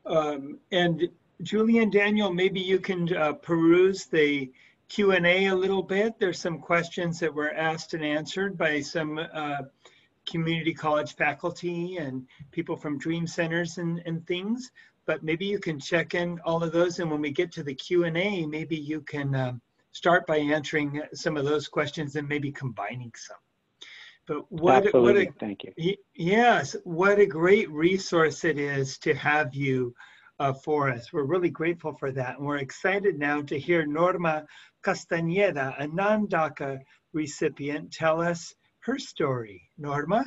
And Julie and Daniel, maybe you can peruse the Q&A a little bit. There's some questions that were asked and answered by some community college faculty and people from dream centers and things, but maybe you can check in all of those, and when we get to the Q&A, maybe you can start by answering some of those questions and maybe combining some. But Absolutely. Thank you. Yes, what a great resource it is to have you for us. We're really grateful for that, and we're excited now to hear Norma Castañeda, a non-DACA recipient, tell us her story. Norma?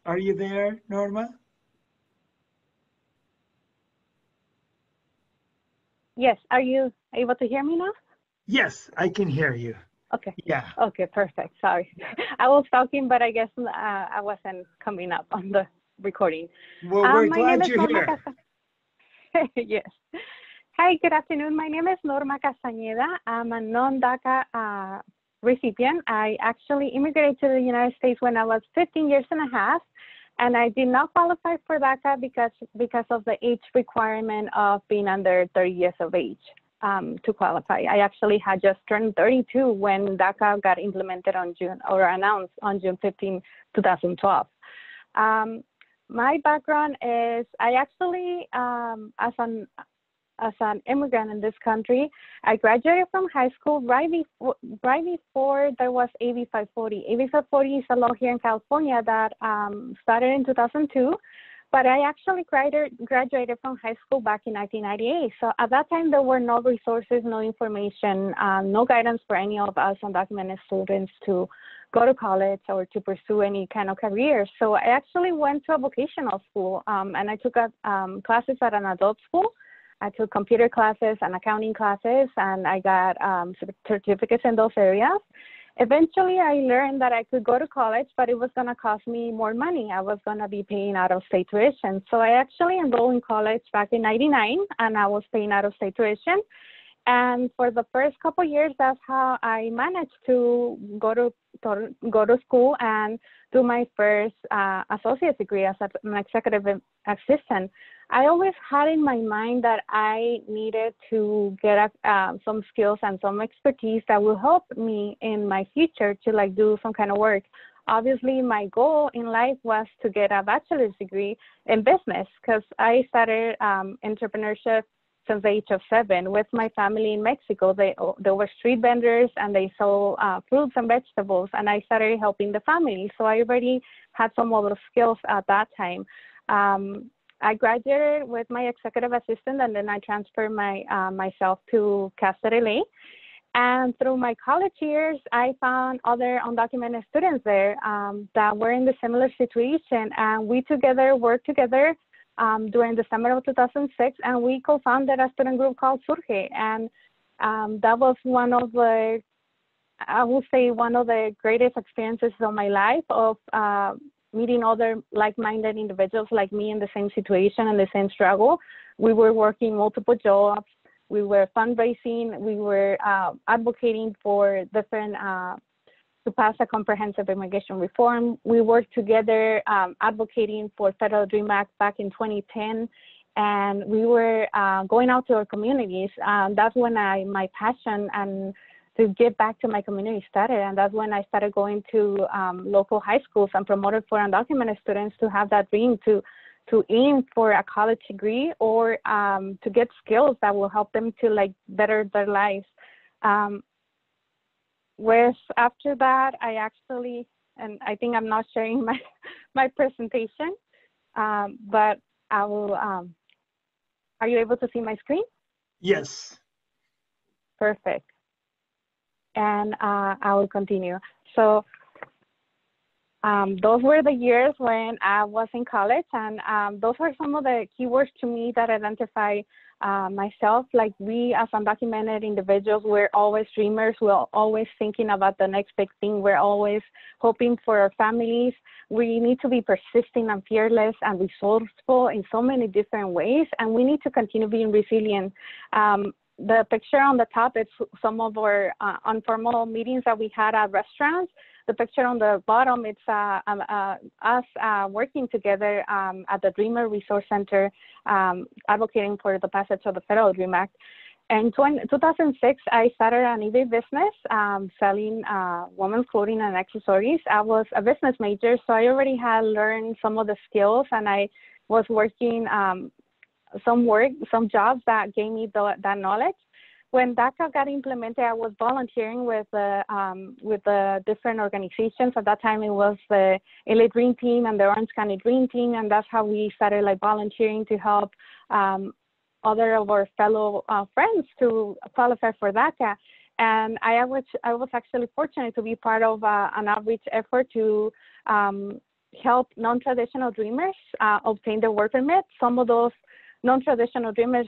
Are you there, Norma? Yes, are you able to hear me now? Yes, I can hear you. Okay. Yeah. Okay, perfect. Sorry. I was talking, but I guess I wasn't coming up on the recording. Well, we're glad you're here. Yes. Hi, good afternoon. My name is Norma Castañeda. I'm a non-DACA recipient. I actually immigrated to the United States when I was 15 years and a half, and I did not qualify for DACA because of the age requirement of being under 30 years of age. To qualify. I actually had just turned 32 when DACA got implemented on June, or announced on June 15, 2012. My background is, I actually, as an immigrant in this country, I graduated from high school right before there was AB 540. AB 540 is a law here in California that started in 2002. But I actually graduated from high school back in 1998. So at that time, there were no resources, no information, no guidance for any of us undocumented students to go to college or to pursue any kind of career. So I actually went to a vocational school, and I took classes at an adult school. I took computer classes and accounting classes, and I got certificates in those areas. Eventually, I learned that I could go to college, but it was going to cost me more money. I was going to be paying out-of-state tuition. So I actually enrolled in college back in '99, and I was paying out-of-state tuition. And for the first couple of years, that's how I managed to go to school and do my first associate's degree as an executive assistant. I always had in my mind that I needed to get some skills and some expertise that will help me in my future to do some kind of work. Obviously, my goal in life was to get a bachelor's degree in business, because I started entrepreneurship since the age of 7 with my family in Mexico. They were street vendors, and they sold fruits and vegetables, and I started helping the family. So I already had some other skills at that time. I graduated with my executive assistant, and then I transferred myself to Casper, LA. And through my college years, I found other undocumented students there that were in the similar situation, and we worked together during the summer of 2006, and we co-founded a student group called Surge. And That was one of the, I would say, one of the greatest experiences of my life of meeting other like-minded individuals like me in the same situation and the same struggle. We were working multiple jobs. We were fundraising. We were advocating for different, to pass a comprehensive immigration reform. We worked together advocating for Federal Dream Act back in 2010. And we were going out to our communities. That's when my passion and to give back to my community started. And that's when I started going to local high schools and promoted for undocumented students to have that dream to aim for a college degree or to get skills that will help them to like better their lives. Whereas after that, I actually, and I think I'm not sharing my presentation, but I will, are you able to see my screen? Yes. Perfect. And I will continue. So those were the years when I was in college, and those are some of the keywords to me that identify myself. Like we as undocumented individuals, we're always dreamers. We're always thinking about the next big thing. We're always hoping for our families. We need to be persistent and fearless and resourceful in so many different ways, and we need to continue being resilient. The picture on the top is some of our informal meetings that we had at restaurants. The picture on the bottom, it's us working together at the Dreamer Resource Center, advocating for the passage of the Federal Dream Act. In 2006, I started an eBay business selling women's clothing and accessories. I was a business major, so I already had learned some of the skills, and I was working some jobs that gave me that knowledge. When DACA got implemented, I was volunteering with the different organizations. At that time, it was the LA Dream Team and the Orange County Dream Team, and that's how we started like volunteering to help other of our fellow friends to qualify for DACA. And I was actually fortunate to be part of an outreach effort to help non-traditional dreamers obtain their work permit. Some of those non-traditional dreamers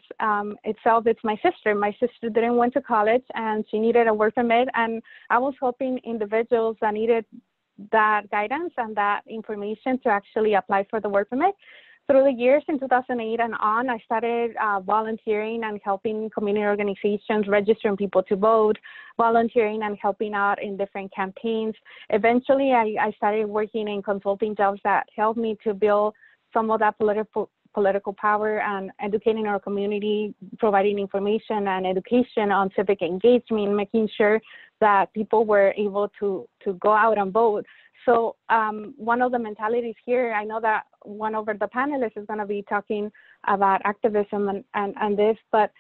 itself, it's my sister. My sister didn't went to college and she needed a work permit, and I was helping individuals that needed that guidance and that information to actually apply for the work permit. Through the years in 2008 and on, I started volunteering and helping community organizations, registering people to vote, volunteering and helping out in different campaigns. Eventually, I started working in consulting jobs that helped me to build some of that political power and educating our community, providing information and education on civic engagement, making sure that people were able to go out and vote. So one of the mentalities here, I know that one of the panelists is going to be talking about activism and this, but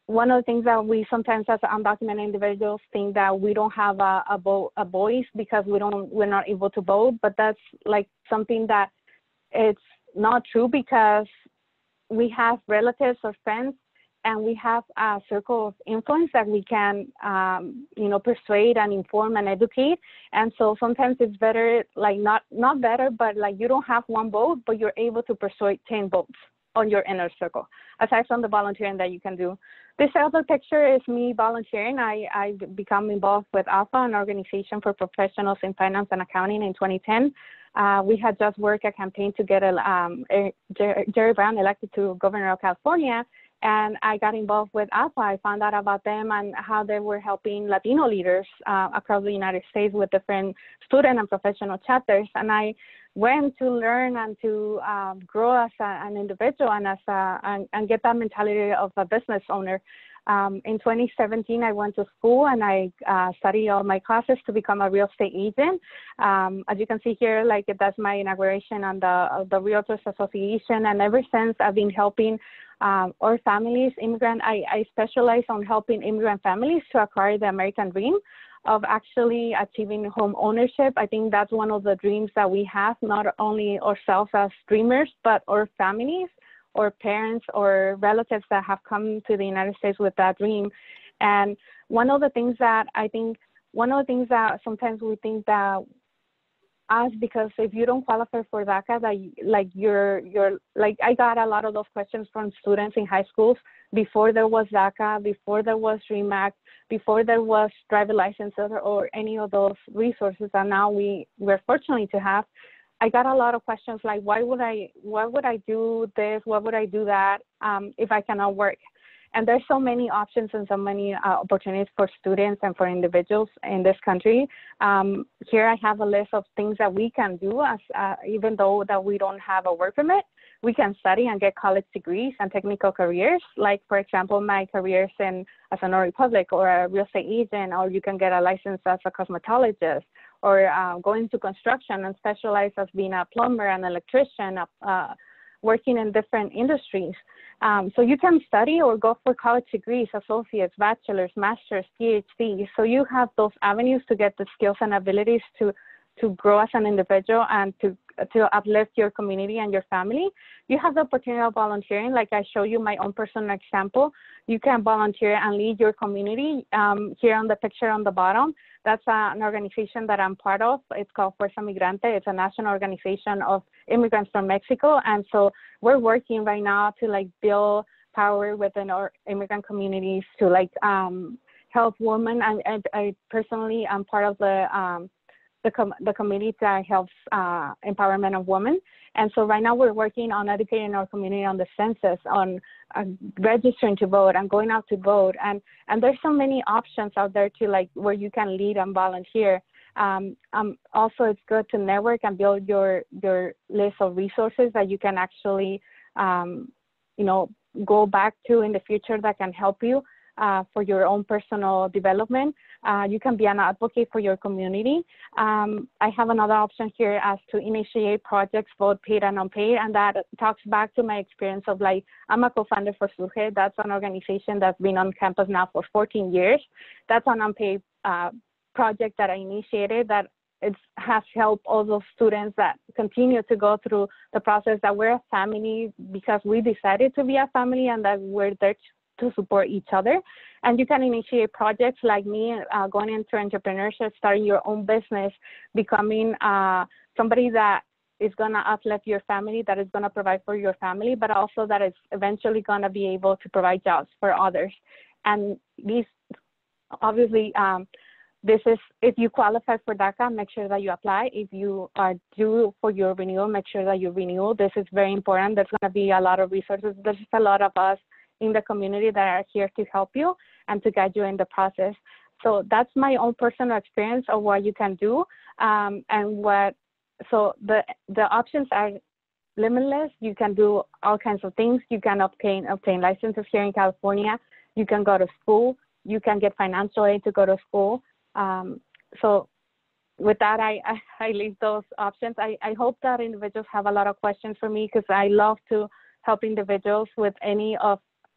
one of the things that we sometimes as undocumented individuals think that we don't have a voice because we're not able to vote, but that's like something that it's not true, because we have relatives or friends and we have a circle of influence that we can, persuade and inform and educate. And so sometimes it's better, like not better, but like you don't have one vote, but you're able to persuade 10 votes on your inner circle, aside from the volunteering that you can do. This other picture is me volunteering. I become involved with ALPHA, an organization for professionals in finance and accounting, in 2010. We had just worked a campaign to get Jerry Brown elected to governor of California, and I got involved with ALPHA. I found out about them and how they were helping Latino leaders across the United States with different student and professional chapters. And I went to learn and to grow as an individual and and get that mentality of a business owner. In 2017, I went to school and I studied all my classes to become a real estate agent. As you can see here, like that's my inauguration on the Realtors Association. And ever since, I've been helping our families, I specialize on helping immigrant families to acquire the American dream of actually achieving home ownership. I think that's one of the dreams that we have, not only ourselves as dreamers, but our families or parents or relatives that have come to the United States with that dream. And one of the things that sometimes we think that because if you don't qualify for DACA, that you're like, I got a lot of those questions from students in high schools before there was DACA, before there was REMAC, before there was driver license or any of those resources that now we're fortunate to have. I got a lot of questions like, why would I do this? Why would I do that if I cannot work? And there's so many options and so many opportunities for students and for individuals in this country. Here I have a list of things that we can do as even though that we don't have a work permit. We can study and get college degrees and technical careers, like, for example, my careers as a notary public or a real estate agent, or you can get a license as a cosmetologist, or go into construction and specialize as being a plumber, an electrician, working in different industries. So you can study or go for college degrees, associates, bachelor's, master's, PhD. So you have those avenues to get the skills and abilities to grow as an individual and to uplift your community and your family. You have the opportunity of volunteering. Like I show you my own personal example. You can volunteer and lead your community. Here on the picture on the bottom, that's an organization that I'm part of. It's called Fuerza Migrante. It's a national organization of immigrants from Mexico. And so we're working right now to build power within our immigrant communities to help women. And I personally am part of the committee that helps empowerment of women. And so right now we're working on educating our community on the census, on registering to vote and going out to vote. And there's so many options out there to where you can lead and volunteer. Also, it's good to network and build your list of resources that you can actually, go back to in the future that can help you for your own personal development. You can be an advocate for your community. I have another option here as to initiate projects, both paid and unpaid, and that talks back to my experience of I'm a co-founder for Surge. That's an organization that's been on campus now for 14 years. That's an unpaid project that I initiated that has helped all those students that continue to go through the process, that we're a family because we decided to be a family and that we're there to support each other. And you can initiate projects like me, going into entrepreneurship, starting your own business, becoming somebody that is going to uplift your family, that is going to provide for your family, but also that is eventually going to be able to provide jobs for others. And these, obviously, this is, if you qualify for DACA, make sure that you apply. If you are due for your renewal, make sure that you renew. This is very important. There's going to be a lot of resources. There's just a lot of us in the community that are here to help you and to guide you in the process. So that's my own personal experience of what you can do. So the options are limitless. You can do all kinds of things. You can obtain licenses here in California. You can go to school. You can get financial aid to go to school. So with that, I leave those options. I hope that individuals have a lot of questions for me because I love to help individuals with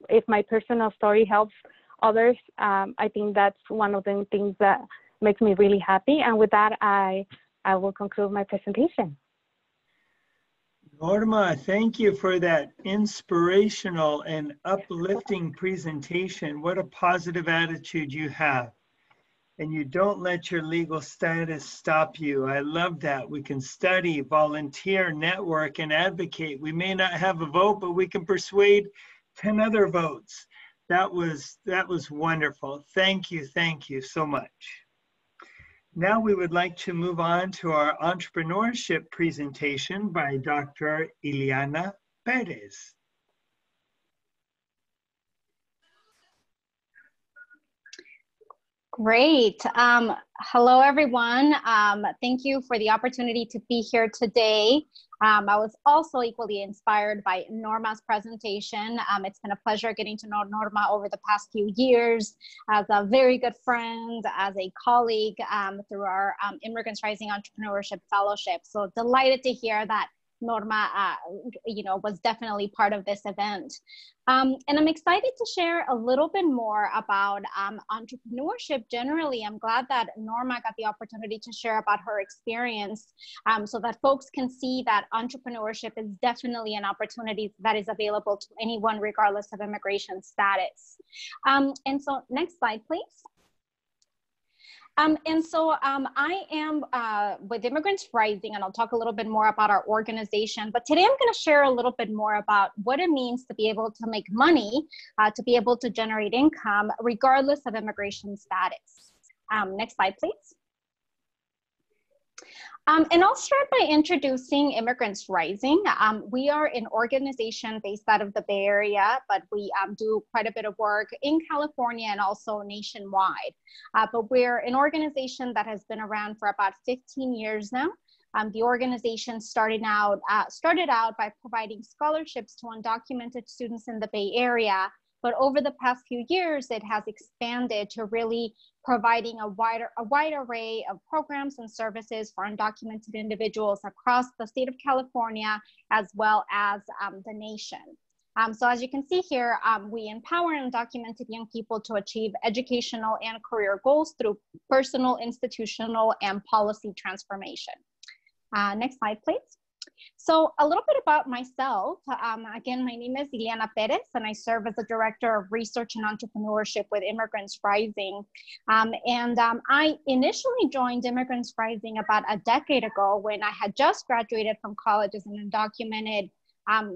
if my personal story helps others. I think that's one of the things that makes me really happy. And with that, I will conclude my presentation. Norma, thank you for that inspirational and uplifting presentation. What a positive attitude you have. And you don't let your legal status stop you. I love that. We can study, volunteer, network, and advocate. We may not have a vote, but we can persuade 10 other votes. That was wonderful. Thank you so much. Now we would like to move on to our entrepreneurship presentation by Dr. Ileana Perez. Great. Hello, everyone. Thank you for the opportunity to be here today. I was also equally inspired by Norma's presentation. It's been a pleasure getting to know Norma over the past few years as a very good friend, as a colleague through our Immigrants Rising Entrepreneurship Fellowship. So delighted to hear that Norma, was definitely part of this event. And I'm excited to share a little bit more about entrepreneurship generally. I'm glad that Norma got the opportunity to share about her experience so that folks can see that entrepreneurship is definitely an opportunity that is available to anyone regardless of immigration status. And so next slide, please. And so I am with Immigrants Rising, and I'll talk a little bit more about our organization. But today I'm going to share a little bit more about what it means to be able to make money, to be able to generate income, regardless of immigration status. Next slide, please. And I'll start by introducing Immigrants Rising. We are an organization based out of the Bay Area, but we do quite a bit of work in California and also nationwide. But we're an organization that has been around for about 15 years now. The organization started out by providing scholarships to undocumented students in the Bay Area. But over the past few years, it has expanded to really providing a wide array of programs and services for undocumented individuals across the state of California, as well as the nation. So as you can see here, we empower undocumented young people to achieve educational and career goals through personal, institutional, and policy transformation. Next slide, please. So a little bit about myself. Again, my name is Ileana Perez, and I serve as the Director of Research and Entrepreneurship with Immigrants Rising. I initially joined Immigrants Rising about a decade ago when I had just graduated from college as an undocumented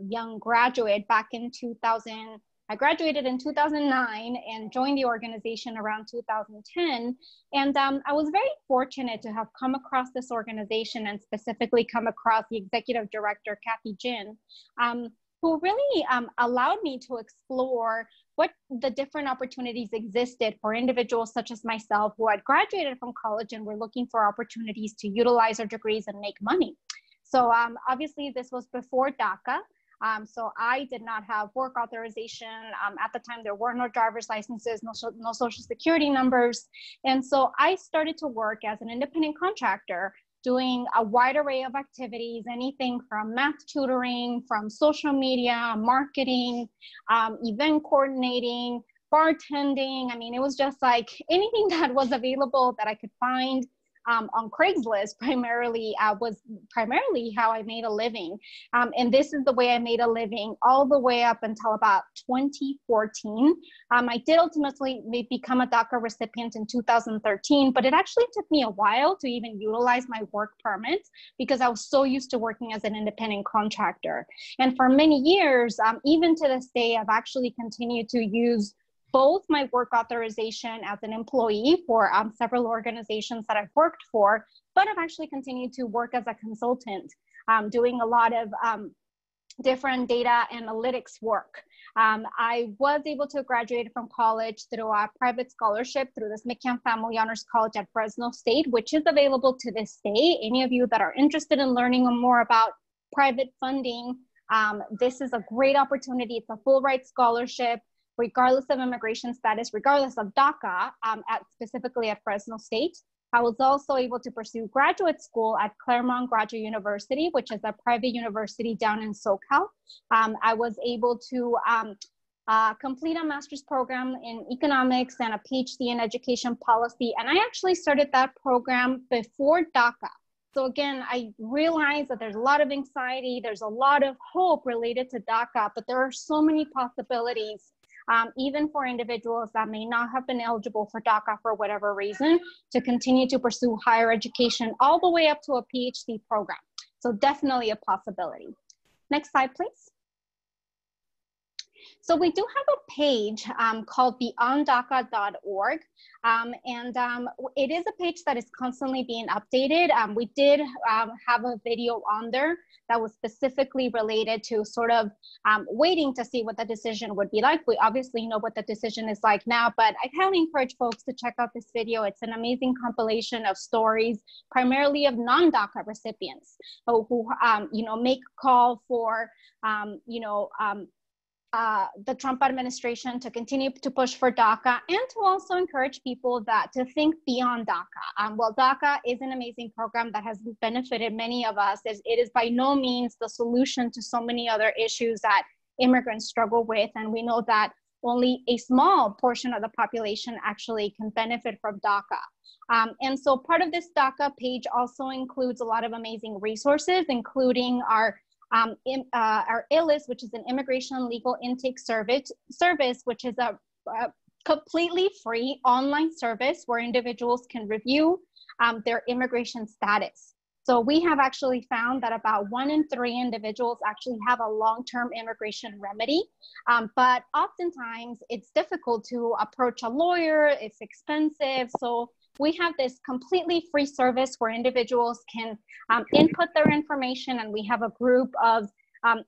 young graduate back in 2000. I graduated in 2009 and joined the organization around 2010. And I was very fortunate to have come across this organization and specifically come across the executive director, Kathy Jin, who really allowed me to explore what the different opportunities existed for individuals such as myself who had graduated from college and were looking for opportunities to utilize their degrees and make money. So obviously this was before DACA. So I did not have work authorization. At the time, there were no driver's licenses, no social security numbers. And so I started to work as an independent contractor, doing a wide array of activities, anything from math tutoring, from social media, marketing, event coordinating, bartending. I mean, it was just like anything that was available that I could find. On Craigslist was primarily how I made a living. And this is the way I made a living all the way up until about 2014. I did ultimately become a DACA recipient in 2013, but it actually took me a while to even utilize my work permit because I was so used to working as an independent contractor. And for many years, even to this day, I've actually continued to use both my work authorization as an employee for several organizations that I've worked for, but I've actually continued to work as a consultant, doing a lot of different data analytics work. I was able to graduate from college through a private scholarship through the McCann Family Honors College at Fresno State, which is available to this day. Any of you that are interested in learning more about private funding, this is a great opportunity. It's a full ride scholarship, regardless of immigration status, regardless of DACA, specifically at Fresno State. I was also able to pursue graduate school at Claremont Graduate University, which is a private university down in SoCal. I was able to complete a master's program in economics and a PhD in education policy. And I actually started that program before DACA. So again, I realized that there's a lot of anxiety, there's a lot of hope related to DACA, but there are so many possibilities even for individuals that may not have been eligible for DACA for whatever reason, to continue to pursue higher education all the way up to a PhD program. So definitely a possibility. Next slide, please. So we do have a page called beyonddaca.org, it is a page that is constantly being updated. We did have a video on there that was specifically related to sort of waiting to see what the decision would be like. We obviously know what the decision is like now, but I highly encourage folks to check out this video. It's an amazing compilation of stories, primarily of non-DACA recipients who you know, make a call for, the Trump administration to continue to push for DACA and to also encourage people to think beyond DACA. While DACA is an amazing program that has benefited many of us, it is by no means the solution to so many other issues that immigrants struggle with. And we know that only a small portion of the population actually can benefit from DACA. And so part of this DACA page also includes a lot of amazing resources, including our ILRC, which is an immigration legal intake service, which is a completely free online service where individuals can review their immigration status. So we have actually found that about 1 in 3 individuals actually have a long-term immigration remedy, but oftentimes it's difficult to approach a lawyer, it's expensive. So we have this completely free service where individuals can input their information, and we have a group of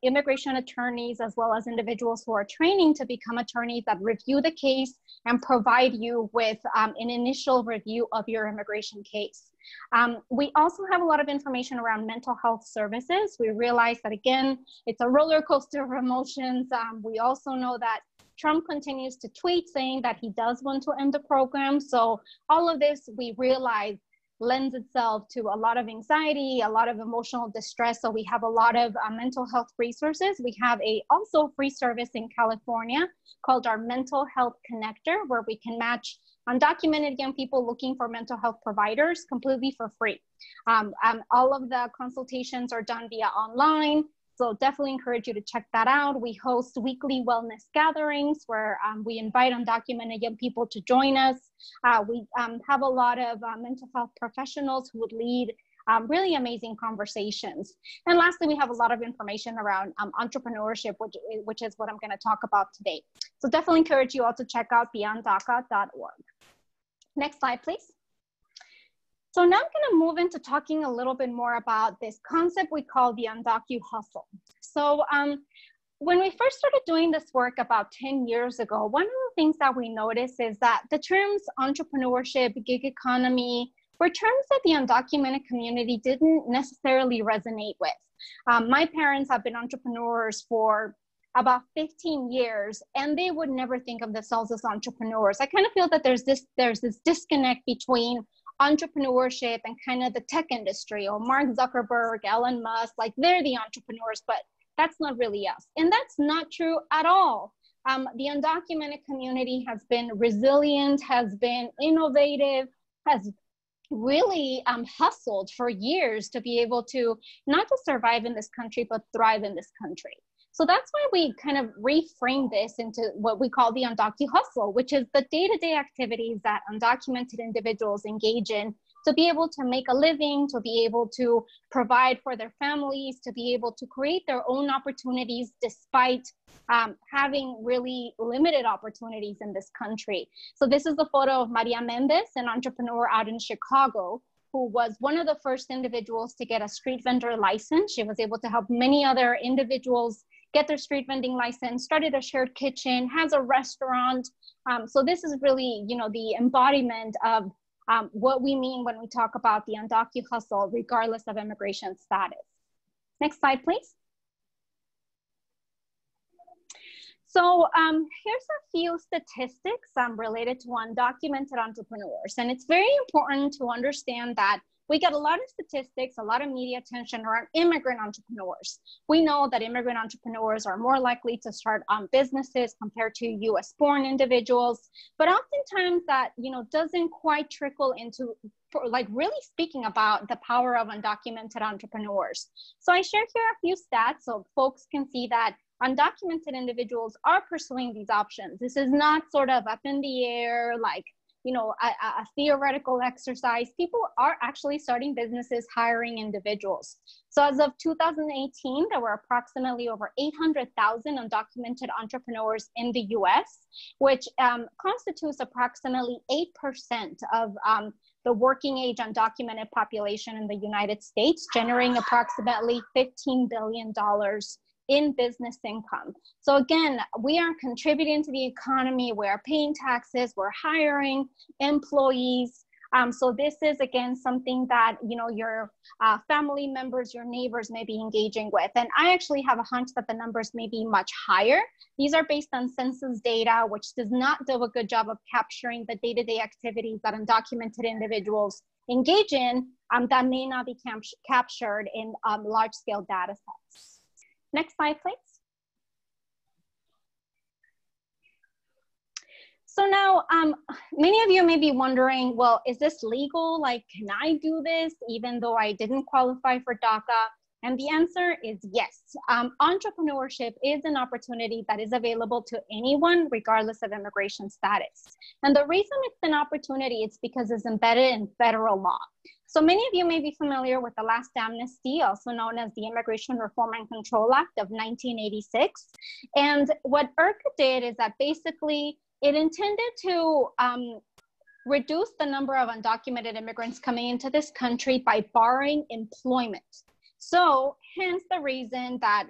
immigration attorneys as well as individuals who are training to become attorneys that review the case and provide you with an initial review of your immigration case. We also have a lot of information around mental health services. We realize that, again, it's a roller coaster of emotions. We also know that Trump continues to tweet saying that he does want to end the program. So all of this, we realize, lends itself to a lot of anxiety, a lot of emotional distress. So we have a lot of mental health resources. We have also free service in California called our Mental Health Connector, where we can match undocumented young people looking for mental health providers completely for free. All of the consultations are done via online. So definitely encourage you to check that out. We host weekly wellness gatherings where we invite undocumented young people to join us. We have a lot of mental health professionals who would lead really amazing conversations. And lastly, we have a lot of information around entrepreneurship, which is what I'm going to talk about today. So definitely encourage you all to check out beyonddaca.org. Next slide, please. So now I'm going to move into talking a little bit more about this concept we call the undocu hustle. So when we first started doing this work about 10 years ago, one of the things that we noticed is that the terms entrepreneurship, gig economy, were terms that the undocumented community didn't necessarily resonate with. My parents have been entrepreneurs for about 15 years, and they would never think of themselves as entrepreneurs. I kind of feel that there's this disconnect between entrepreneurship and kind of the tech industry, or Mark Zuckerberg, Elon Musk, like they're the entrepreneurs, but that's not really us. And that's not true at all. The undocumented community has been resilient, has been innovative, has really hustled for years to be able to not just survive in this country, but thrive in this country. So that's why we kind of reframe this into what we call the undocu hustle, which is the day-to-day activities that undocumented individuals engage in to be able to make a living, to be able to provide for their families, to be able to create their own opportunities despite having really limited opportunities in this country. So this is the photo of Maria Mendez, an entrepreneur out in Chicago, who was one of the first individuals to get a street vendor license. She was able to help many other individuals get their street vending license, started a shared kitchen, has a restaurant. So this is really, the embodiment of what we mean when we talk about the undocu hustle, regardless of immigration status. Next slide, please. So here's a few statistics related to undocumented entrepreneurs. And it's very important to understand that we get a lot of statistics, a lot of media attention around immigrant entrepreneurs. We know that immigrant entrepreneurs are more likely to start businesses compared to US born individuals, but oftentimes that, doesn't quite trickle into really speaking about the power of undocumented entrepreneurs. So I share here a few stats so folks can see that undocumented individuals are pursuing these options. This is not sort of up in the air, like, a theoretical exercise. People are actually starting businesses, hiring individuals. So as of 2018, there were approximately over 800,000 undocumented entrepreneurs in the US, which constitutes approximately 8% of the working age undocumented population in the United States, generating approximately $15 billion in business income. So again, we are contributing to the economy, we are paying taxes, we're hiring employees. So this is, again, something that, your family members, your neighbors may be engaging with. And I actually have a hunch that the numbers may be much higher. These are based on census data, which does not do a good job of capturing the day-to-day activities that undocumented individuals engage in that may not be captured in large-scale data sets. Next slide, please. So now, many of you may be wondering, well, is this legal? Like, can I do this even though I didn't qualify for DACA? And the answer is yes. Entrepreneurship is an opportunity that is available to anyone, regardless of immigration status. And the reason it's an opportunity is because it's embedded in federal law. So many of you may be familiar with the last amnesty, also known as the Immigration Reform and Control Act of 1986. And what IRCA did is that basically it intended to reduce the number of undocumented immigrants coming into this country by barring employment. So hence the reason that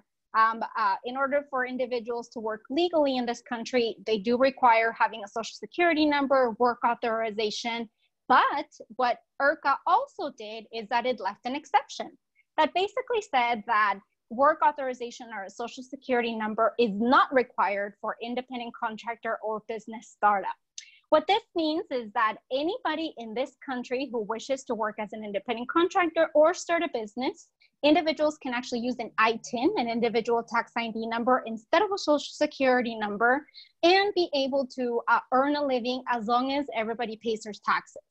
in order for individuals to work legally in this country, they do require having a social security number, work authorization. But what IRCA also did is that it left an exception that basically said that work authorization or a social security number is not required for independent contractor or business startup. What this means is that anybody in this country who wishes to work as an independent contractor or start a business, individuals can actually use an ITIN, an individual tax ID number, instead of a social security number, and be able to earn a living as long as everybody pays their taxes.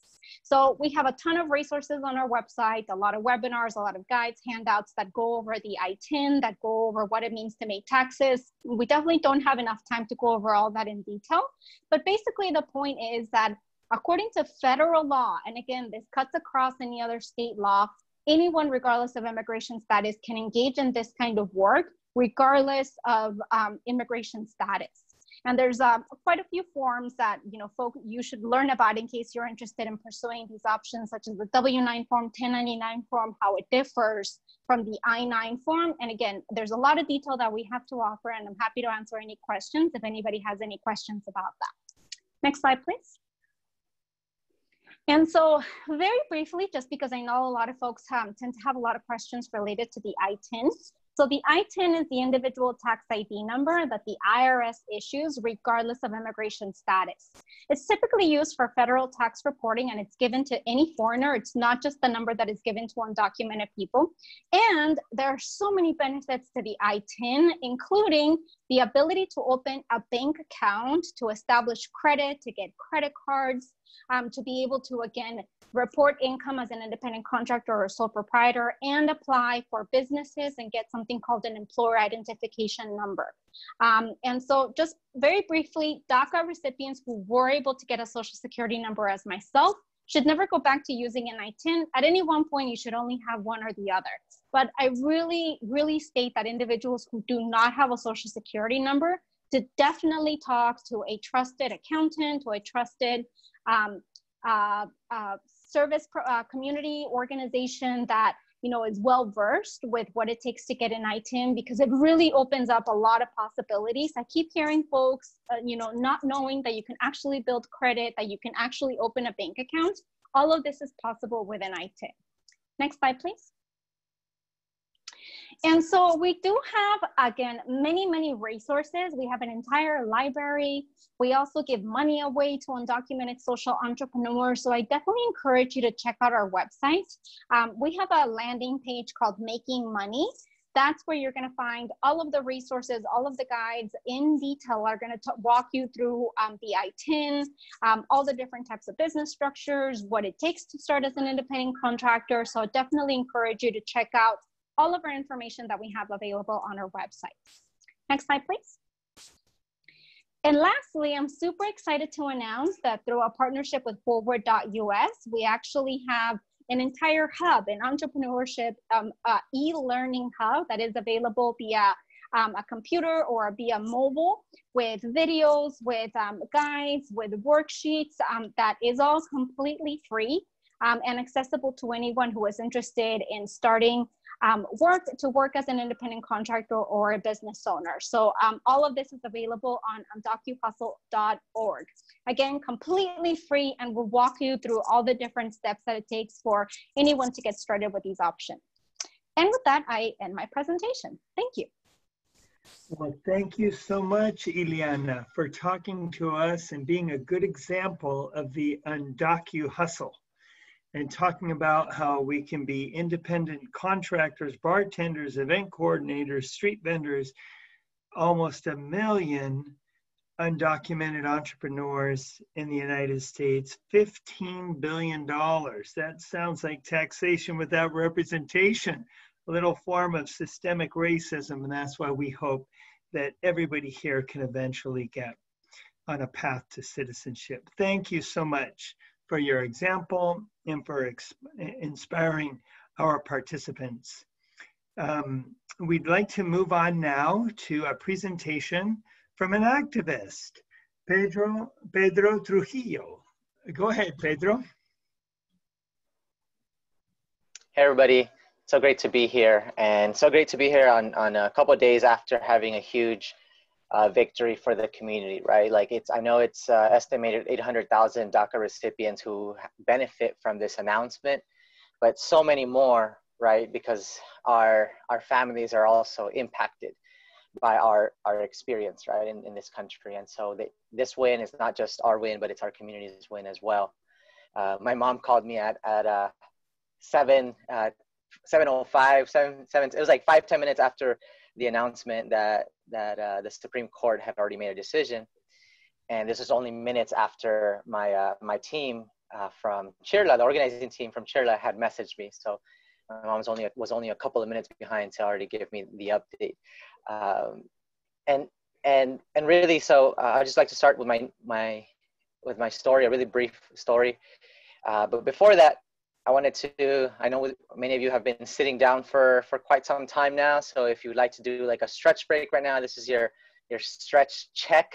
So we have a ton of resources on our website, a lot of webinars, a lot of guides, handouts that go over the ITIN, that go over what it means to make taxes. We definitely don't have enough time to go over all that in detail. But basically the point is that according to federal law, and again, this cuts across any other state law, anyone, regardless of immigration status, can engage in this kind of work, regardless of immigration status. And there's quite a few forms that you should learn about in case you're interested in pursuing these options, such as the W-9 form, 1099 form, how it differs from the I-9 form. And again, there's a lot of detail that we have to offer, and I'm happy to answer any questions if anybody has any questions about that. Next slide, please. And so very briefly, just because I know a lot of folks tend to have a lot of questions related to the ITIN. So the ITIN is the individual tax ID number that the IRS issues regardless of immigration status. It's typically used for federal tax reporting, and it's given to any foreigner. It's not just the number that is given to undocumented people. And there are so many benefits to the ITIN, including the ability to open a bank account, to establish credit, to get credit cards, to be able to, again, report income as an independent contractor or sole proprietor, and apply for businesses and get something called an employer identification number. And so just very briefly, DACA recipients who were able to get a social security number as myself should never go back to using an ITIN. At any one point, you should only have one or the other. But I really, really state that individuals who do not have a social security number to definitely talk to a trusted accountant, to a trusted service community organization that is well versed with what it takes to get an ITIN, because it really opens up a lot of possibilities. I keep hearing folks, not knowing that you can actually build credit, that you can actually open a bank account. All of this is possible with an ITIN. Next slide, please. And so we do have, again, many, many resources. We have an entire library. We also give money away to undocumented social entrepreneurs. So I definitely encourage you to check out our website. We have a landing page called Making Money. That's where you're going to find all of the resources, all of the guides in detail are going to walk you through the ITIN, all the different types of business structures, what it takes to start as an independent contractor. So I definitely encourage you to check out all of our information that we have available on our website. Next slide, please. And lastly, I'm super excited to announce that through a partnership with forward.us, we actually have an entire hub, an entrepreneurship e-learning hub that is available via a computer or via mobile, with videos, with guides, with worksheets, that is all completely free and accessible to anyone who is interested in starting work as an independent contractor or a business owner. So all of this is available on docuhustle.org. Again, completely free, and we'll walk you through all the different steps that it takes for anyone to get started with these options. And with that, I end my presentation. Thank you. Well, thank you so much, Ileana, for talking to us and being a good example of the Undocu Hustle, and talking about how we can be independent contractors, bartenders, event coordinators, street vendors, almost 1 million undocumented entrepreneurs in the United States, $15 billion. That sounds like taxation without representation little form of systemic racism, and that's why we hope that everybody here can eventually get on a path to citizenship. Thank you so much for your example and for inspiring our participants. We'd like to move on now to a presentation from an activist, Pedro Trujillo. Go ahead, Pedro. Hey, everybody. So great to be here, and so great to be here on a couple of days after having a huge victory for the community, right? Like I know it's estimated 800,000 DACA recipients who benefit from this announcement, but so many more, right? Because our families are also impacted by our experience, right, in this country. And so this win is not just our win, but it's our community's win as well. My mom called me at 7:05, it was like 5-10 minutes after the announcement that the Supreme Court had already made a decision. And this is only minutes after my team from Chirla, the organizing team from Chirla, had messaged me. So my mom was only a couple of minutes behind to already give me the update. And really, so I'd just like to start with my story, a really brief story. But before that, I know many of you have been sitting down for quite some time now. So if you'd like to do like a stretch break right now, this is your stretch check.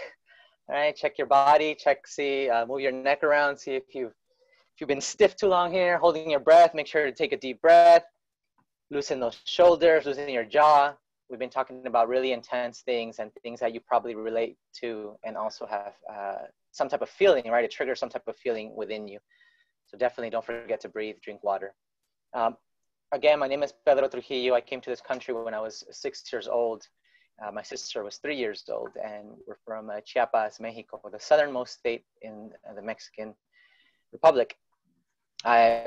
All right, check your body, move your neck around, see if you've been stiff too long here, holding your breath, make sure to take a deep breath, loosen those shoulders, loosen your jaw. We've been talking about really intense things and things that you probably relate to and also have some type of feeling, right? It triggers some type of feeling within you. So definitely don't forget to breathe, drink water. Again, my name is Pedro Trujillo. I came to this country when I was 6 years old. My sister was 3 years old, and we're from Chiapas, Mexico, the southernmost state in the Mexican Republic.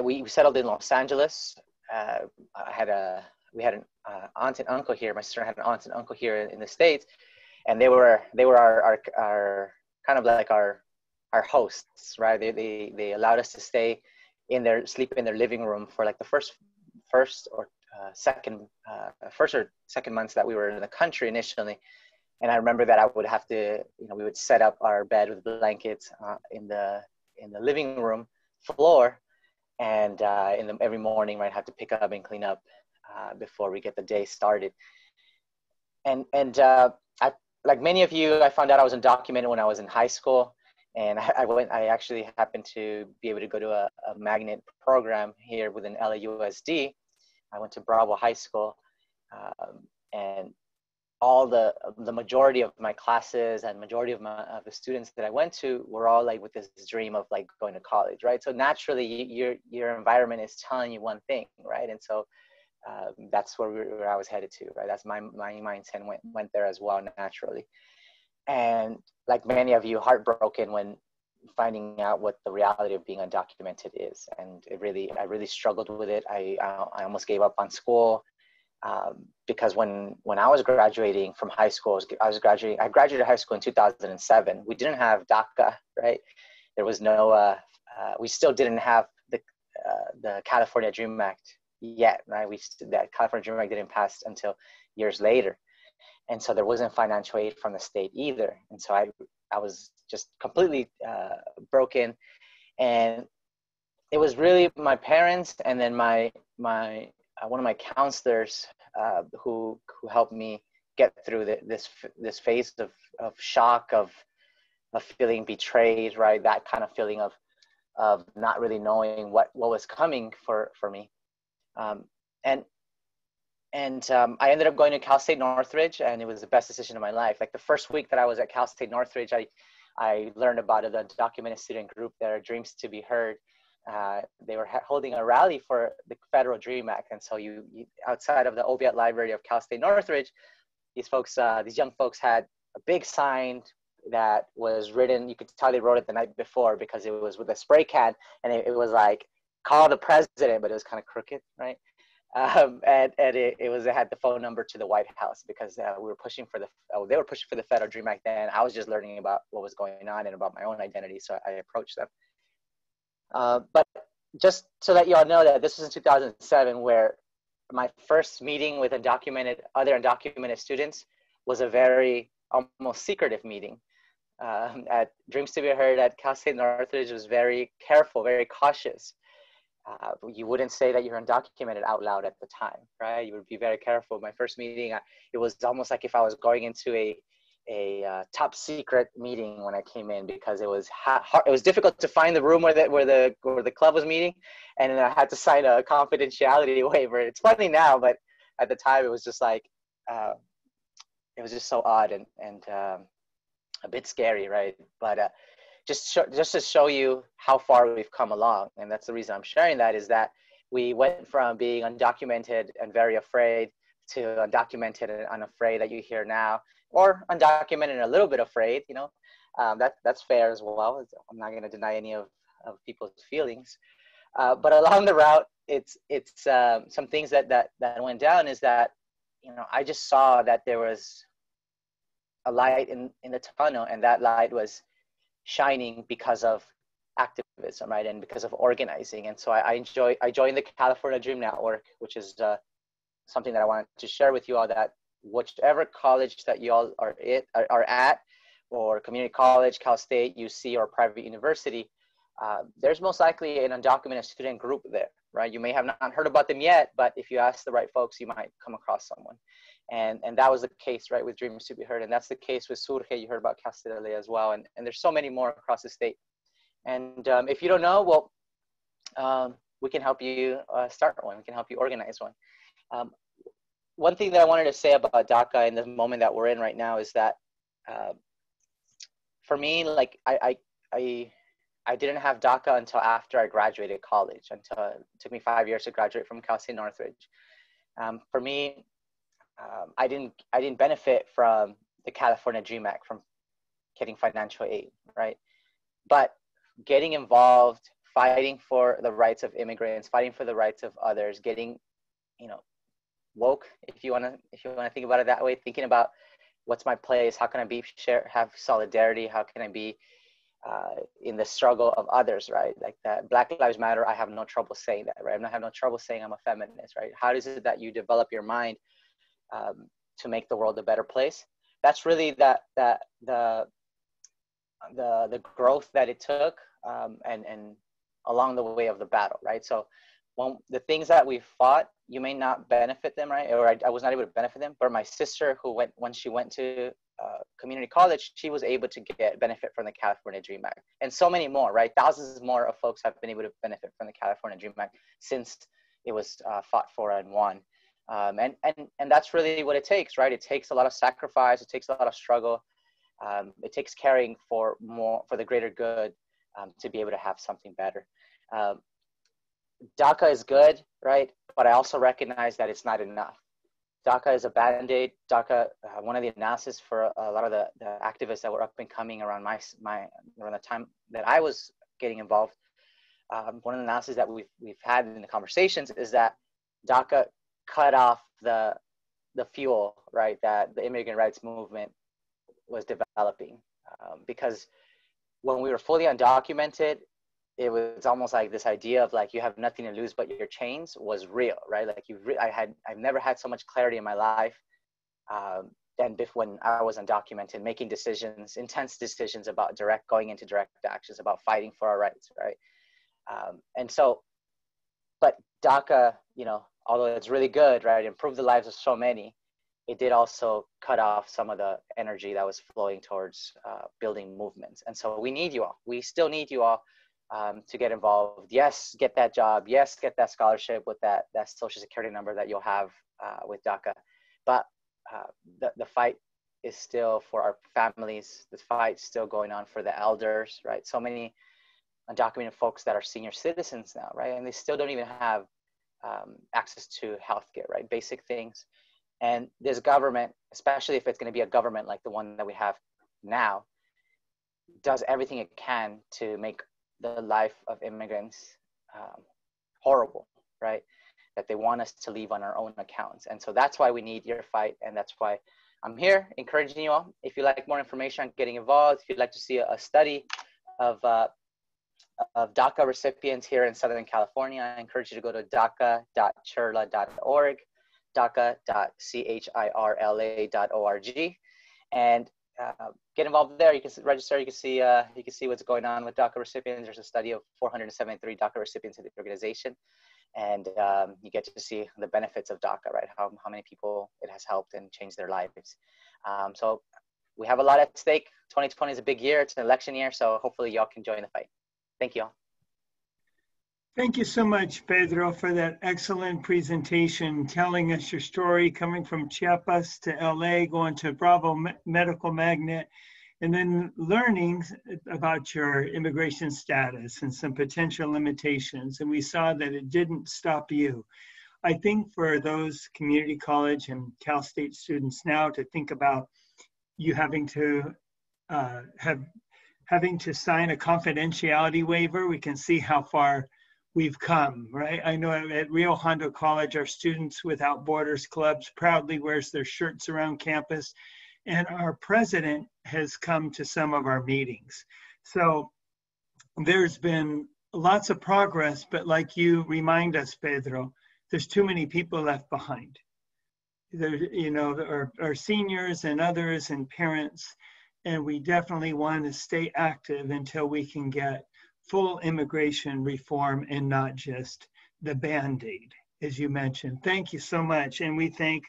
We settled in Los Angeles. We had an aunt and uncle here. My sister had an aunt and uncle here in the States, and they were our kind of like our hosts, right? They allowed us to sleep in their living room for like the first or second months that we were in the country initially. And I remember that I would have to, we would set up our bed with blankets in the living room floor, and every morning, right, have to pick up and clean up before we get the day started. And like many of you, I found out I was undocumented when I was in high school. And I actually happened to be able to go to a magnet program here within LAUSD. I went to Bravo High School, and all the majority of my classes and majority of the students that I went to were all like with this dream of like going to college, right? So naturally, your environment is telling you one thing, right? And so that's where I was headed to, right? That's my mindset went there as well, naturally. And like many of you, heartbroken when finding out what the reality of being undocumented is. And I really struggled with it. I almost gave up on school because when I was graduating from high school, I graduated high school in 2007. We didn't have DACA, right? There was no, we still didn't have the California Dream Act yet, right? That California Dream Act didn't pass until years later. And so there wasn't financial aid from the state either. And so I was just completely broken. And it was really my parents and then one of my counselors who helped me get through this phase of shock, of feeling betrayed, right? That kind of feeling of not really knowing what was coming for me. And I ended up going to Cal State Northridge, and it was the best decision of my life. Like the first week that I was at Cal State Northridge, I learned about the documented student group there, Dreams to be Heard. They were holding a rally for the Federal Dream Act. And so you outside of the Oviatt Library of Cal State Northridge, these young folks had a big sign that was written. You could tell they wrote it the night before because it was with a spray can, and it was like, call the president, but it was kind of crooked, right? And it had the phone number to the White House because they were pushing for the Federal Dream Act then. I was just learning about what was going on and about my own identity, so I approached them. But just to let you all know that this was in 2007, where my first meeting with other undocumented students was a very almost secretive meeting. At Dreams to be Heard at Cal State Northridge was very careful, very cautious. You wouldn't say that you're undocumented out loud at the time, right? You would be very careful. My first meeting, it was almost like if I was going into a top secret meeting when I came in, because it was it was difficult to find the room where the club was meeting, and then I had to sign a confidentiality waiver. It's funny now, but at the time it was just like it was just so odd and a bit scary, right? But just to show you how far we've come along, and that's the reason I'm sharing that, is that we went from being undocumented and very afraid to undocumented and unafraid that you hear now, or undocumented and a little bit afraid. You know, that's fair as well. I'm not going to deny any of people's feelings, but along the route, it's some things that went down is that, you know, I just saw that there was a light in the tunnel, and that light was shining because of activism, right, and because of organizing. And so I joined the California Dream Network, which is something that I wanted to share with you all, that whichever college that you all are at, or community college, Cal State, UC, or private university, there's most likely an undocumented student group there, right? You may have not heard about them yet, but if you ask the right folks, you might come across someone. And that was the case, right, with Dreams to be Heard. And that's the case with Surge. You heard about Cal State LA as well. And there's so many more across the state. And if you don't know, well, we can help you start one. We can help you organize one. One thing that I wanted to say about DACA in the moment that we're in right now is that for me, like I didn't have DACA until after I graduated college. It took me 5 years to graduate from Cal State Northridge. For me, I didn't benefit from the California Dream Act, from getting financial aid, right? But getting involved, fighting for the rights of immigrants, fighting for the rights of others, getting, you know, woke, if you want to think about it that way, thinking about what's my place, how can I have solidarity, how can I be in the struggle of others, right? Like that Black Lives Matter, I have no trouble saying that, right? I have no trouble saying I'm a feminist, right? How is it that you develop your mind to make the world a better place? That's really the growth that it took, and along the way of the battle, right? So the things that we fought, you may not benefit them, right? Or I was not able to benefit them, but my sister, when she went to community college, she was able to benefit from the California Dream Act, and so many more, right? Thousands more of folks have been able to benefit from the California Dream Act since it was fought for and won. And that's really what it takes, right? It takes a lot of sacrifice. It takes a lot of struggle. It takes caring for the greater good to be able to have something better. DACA is good, right? But I also recognize that it's not enough. DACA is a band-aid. DACA, one of the analysis for a lot of the activists that were up and coming around around the time that I was getting involved, one of the analyses that we've had in the conversations is that DACA cut off the fuel, right, that the immigrant rights movement was developing, because when we were fully undocumented, it was almost like this idea of like you have nothing to lose but your chains was real, right? Like I've never had so much clarity in my life than when I was undocumented, making decisions, intense decisions about going into direct actions, about fighting for our rights, right? And so, but DACA, you know, although it's really good, right, improved the lives of so many, it did also cut off some of the energy that was flowing towards building movements. And so we need you all. We still need you all to get involved. Yes, get that job. Yes, get that scholarship with that social security number that you'll have with DACA. But the fight is still for our families. The fight's still going on for the elders, right? So many undocumented folks that are senior citizens now, right? And they still don't even have access to healthcare, right? Basic things. And this government, especially if it's going to be a government like the one that we have now, does everything it can to make the life of immigrants horrible, right? That they want us to leave on our own accounts. And so that's why we need your fight. And that's why I'm here encouraging you all. If you like more information on getting involved, if you'd like to see a study of of DACA recipients here in Southern California. I encourage you to go to daca.chirla.org, daca.chirla.org, and get involved there. You can register. You can see what's going on with DACA recipients. There's a study of 473 DACA recipients in the organization, and you get to see the benefits of DACA, right? How many people it has helped and changed their lives. So we have a lot at stake. 2020 is a big year. It's an election year, so hopefully y'all can join the fight. Thank you all. Thank you so much, Pedro, for that excellent presentation, telling us your story, coming from Chiapas to LA, going to Bravo Medical Magnet, and then learning about your immigration status and some potential limitations. And we saw that it didn't stop you. I think for those community college and Cal State students now to think about you having to having to sign a confidentiality waiver, we can see how far we've come, right? I know at Rio Hondo College, our Students Without Borders clubs proudly wears their shirts around campus, and our president has come to some of our meetings. So there's been lots of progress, but like you remind us, Pedro, there's too many people left behind. There, you know, our seniors and others and parents, and we definitely want to stay active until we can get full immigration reform and not just the Band-Aid, as you mentioned. Thank you so much. And we thank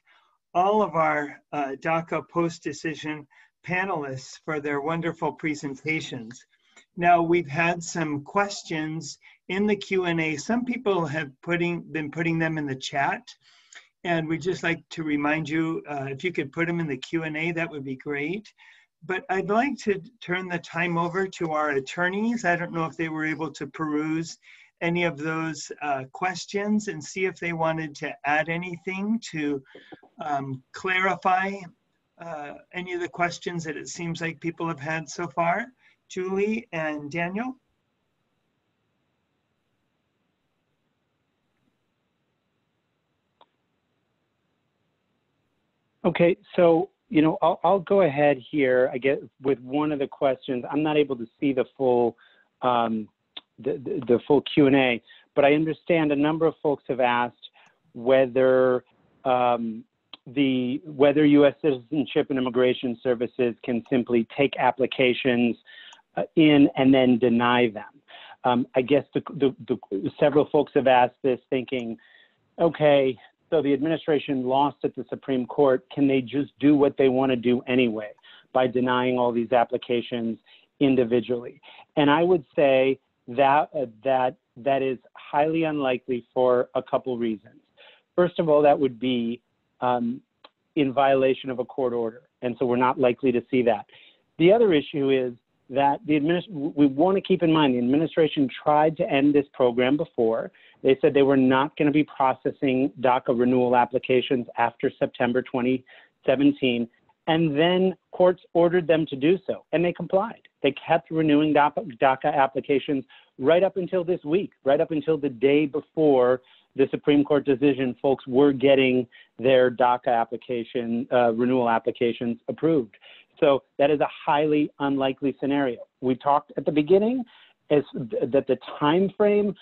all of our DACA post-decision panelists for their wonderful presentations. Now, we've had some questions in the Q&A. Some people have been putting them in the chat, and we'd just like to remind you, if you could put them in the Q&A, that would be great. But I'd like to turn the time over to our attorneys. I don't know if they were able to peruse any of those questions and see if they wanted to add anything to clarify any of the questions that it seems like people have had so far. Julie and Daniel? Okay, so you know, I'll go ahead here. I guess with one of the questions, I'm not able to see the full the full Q&A, but I understand a number of folks have asked whether whether U.S. Citizenship and Immigration Services can simply take applications in and then deny them. I guess several folks have asked this thinking, okay, so the administration lost at the Supreme Court. Can they just do what they want to do anyway by denying all these applications individually? And I would say that that is highly unlikely for a couple reasons. First of all, that would be in violation of a court order, and so we're not likely to see that. The other issue is that we want to keep in mind the administration tried to end this program before. They said they were not going to be processing DACA renewal applications after September 2017, and then courts ordered them to do so, and they complied. They kept renewing DACA applications right up until this week, right up until the day before the Supreme Court decision. Folks were getting their DACA application, renewal applications approved. So that is a highly unlikely scenario. We talked at the beginning that the time frame,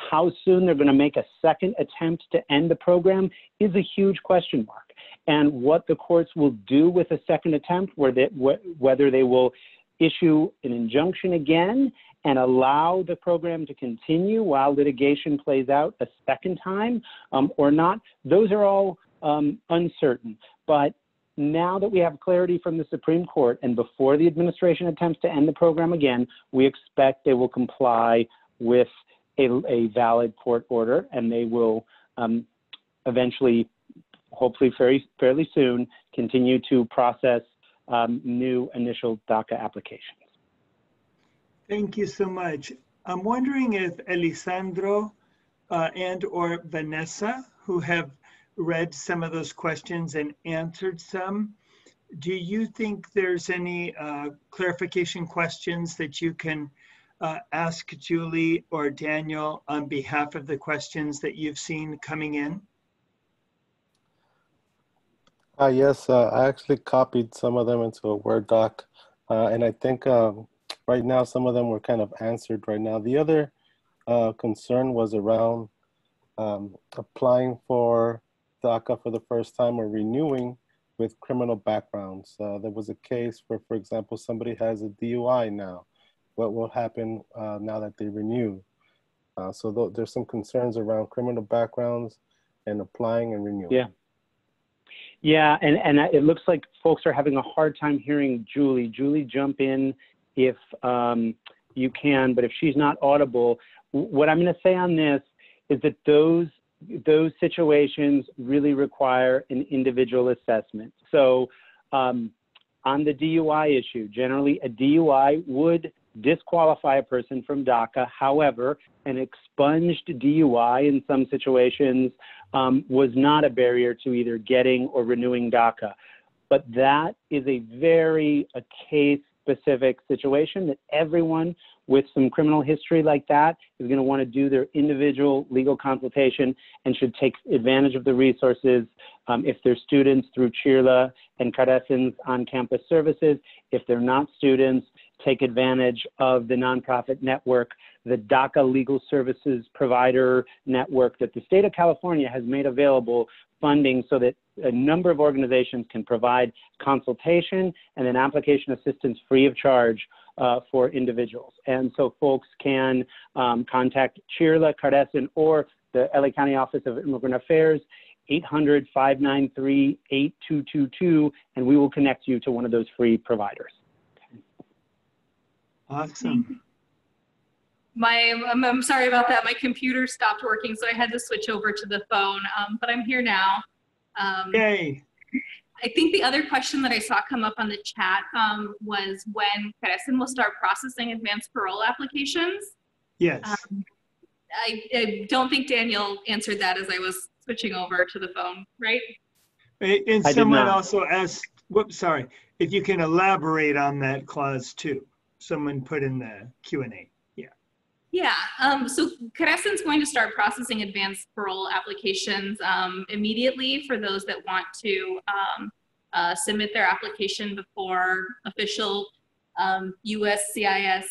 how soon they're going to make a second attempt to end the program is a huge question mark. And what the courts will do with a second attempt, whether they will issue an injunction again and allow the program to continue while litigation plays out a second time or not, those are all uncertain. But now that we have clarity from the Supreme Court and before the administration attempts to end the program again, we expect they will comply with a valid court order, and they will eventually, hopefully fairly soon, continue to process new initial DACA applications. Thank you so much. I'm wondering if Elisandro and or Vanessa, who have read some of those questions and answered some, do you think there's any clarification questions that you can ask Julie or Daniel on behalf of the questions that you've seen coming in? Yes, I actually copied some of them into a Word doc, and I think right now, some of them were kind of answered right now. The other concern was around applying for DACA for the first time or renewing with criminal backgrounds. There was a case where, for example, somebody has a DUI now. What will happen now that they renew? So there's some concerns around criminal backgrounds and applying and renewing. Yeah. Yeah, and it looks like folks are having a hard time hearing Julie. Julie, jump in if you can, but if she's not audible, what I'm going to say on this is that those situations really require an individual assessment. So on the DUI issue, generally a DUI would disqualify a person from DACA. However, an expunged DUI in some situations was not a barrier to either getting or renewing DACA. But that is a case-specific situation that everyone with some criminal history like that is going to want to do their individual legal consultation and should take advantage of the resources if they're students through CHIRLA and Carescen's on-campus services. If they're not students, take advantage of the nonprofit network, the DACA Legal Services Provider Network that the state of California has made available funding so that a number of organizations can provide consultation and then application assistance free of charge for individuals. And so folks can contact CHIRLA, Carecen, or the LA County Office of Immigrant Affairs, 800-593-8222, and we will connect you to one of those free providers. Awesome. I'm sorry about that. My computer stopped working, so I had to switch over to the phone, but I'm here now. Yay. I think the other question that I saw come up on the chat was when Carecen will start processing advanced parole applications. Yes. I don't think Daniel answered that as I was switching over to the phone, right? And someone also asked, whoops, sorry, if you can elaborate on that clause too. Someone put in the Q&A. Yeah, so Carecen's going to start processing advanced parole applications immediately for those that want to submit their application before official USCIS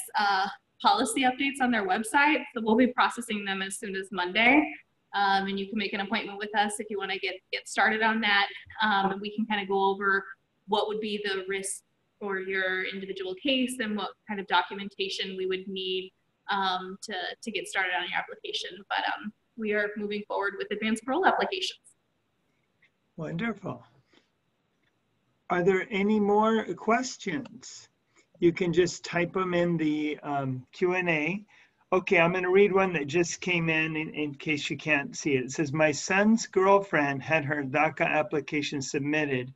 policy updates on their website. So we'll be processing them as soon as Monday. And you can make an appointment with us if you want to get started on that. And we can kind of go over what would be the risk for your individual case and what kind of documentation we would need to get started on your application. But we are moving forward with advanced parole applications. Wonderful. Are there any more questions? You can just type them in the Q&A. Okay, I'm going to read one that just came in case you can't see it. It says, my son's girlfriend had her DACA application submitted,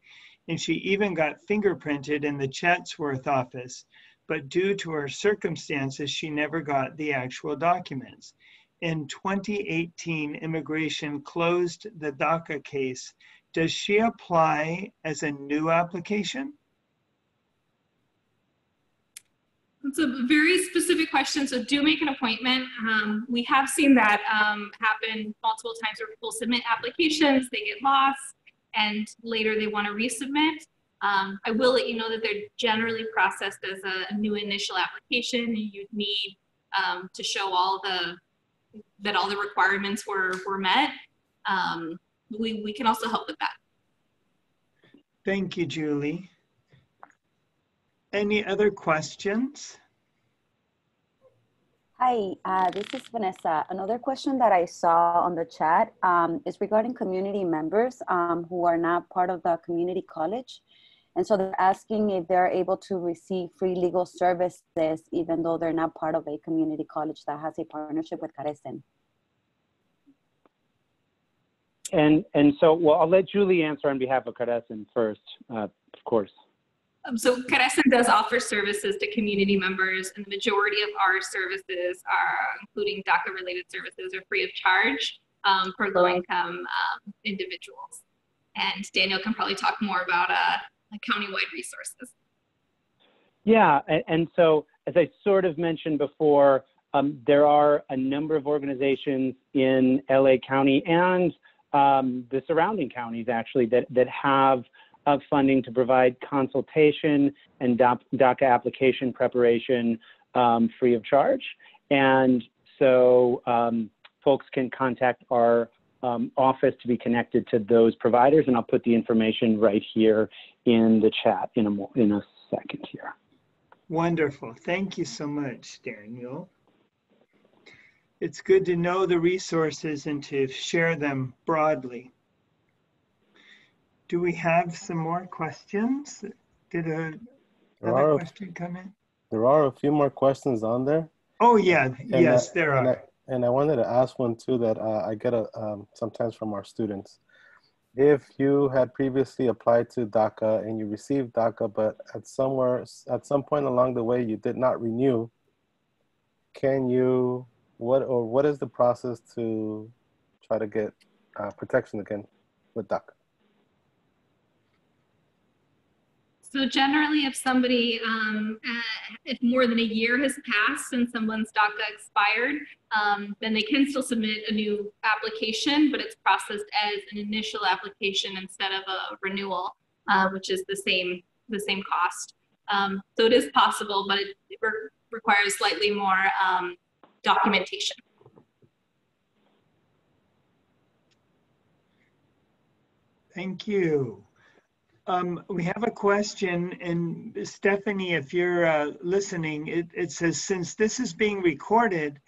and she even got fingerprinted in the Chatsworth office. But due to her circumstances, she never got the actual documents. In 2018, immigration closed the DACA case. Does she apply as a new application? It's a very specific question, so do make an appointment. We have seen that happen multiple times where people submit applications, they get lost, and later they want to resubmit. I will let you know that they're generally processed as a new initial application, and you'd need to show that all the requirements were met. We can also help with that. Thank you, Julie. Any other questions? Hi, this is Vanessa. Another question that I saw on the chat is regarding community members who are not part of the community college. And so they're asking if they're able to receive free legal services, even though they're not part of a community college that has a partnership with Carecen. And so, well, I'll let Julie answer on behalf of Carecen first, of course. So Carecen does offer services to community members, and the majority of our services including DACA-related services, are free of charge for low-income individuals. And Daniel can probably talk more about county-wide resources. Yeah, and so as I sort of mentioned before, there are a number of organizations in LA County and the surrounding counties actually that have of funding to provide consultation and DACA application preparation free of charge. And so folks can contact our office to be connected to those providers, and I'll put the information right here in the chat in a second here. Wonderful. Thank you so much, Daniel. It's good to know the resources and to share them broadly. Do we have some more questions? Did another question come in? There are a few more questions on there. Oh yeah, yes, there are. And I wanted to ask one too that I get sometimes from our students. If you had previously applied to DACA and you received DACA, but at some point along the way you did not renew, what is the process to try to get protection again with DACA? So generally, if somebody, if more than a year has passed since someone's DACA expired, then they can still submit a new application, but it's processed as an initial application instead of a renewal, which is the same cost. So it is possible, but it requires slightly more documentation. Thank you. We have a question, and Stephanie, if you're listening, it says, since this is being recorded,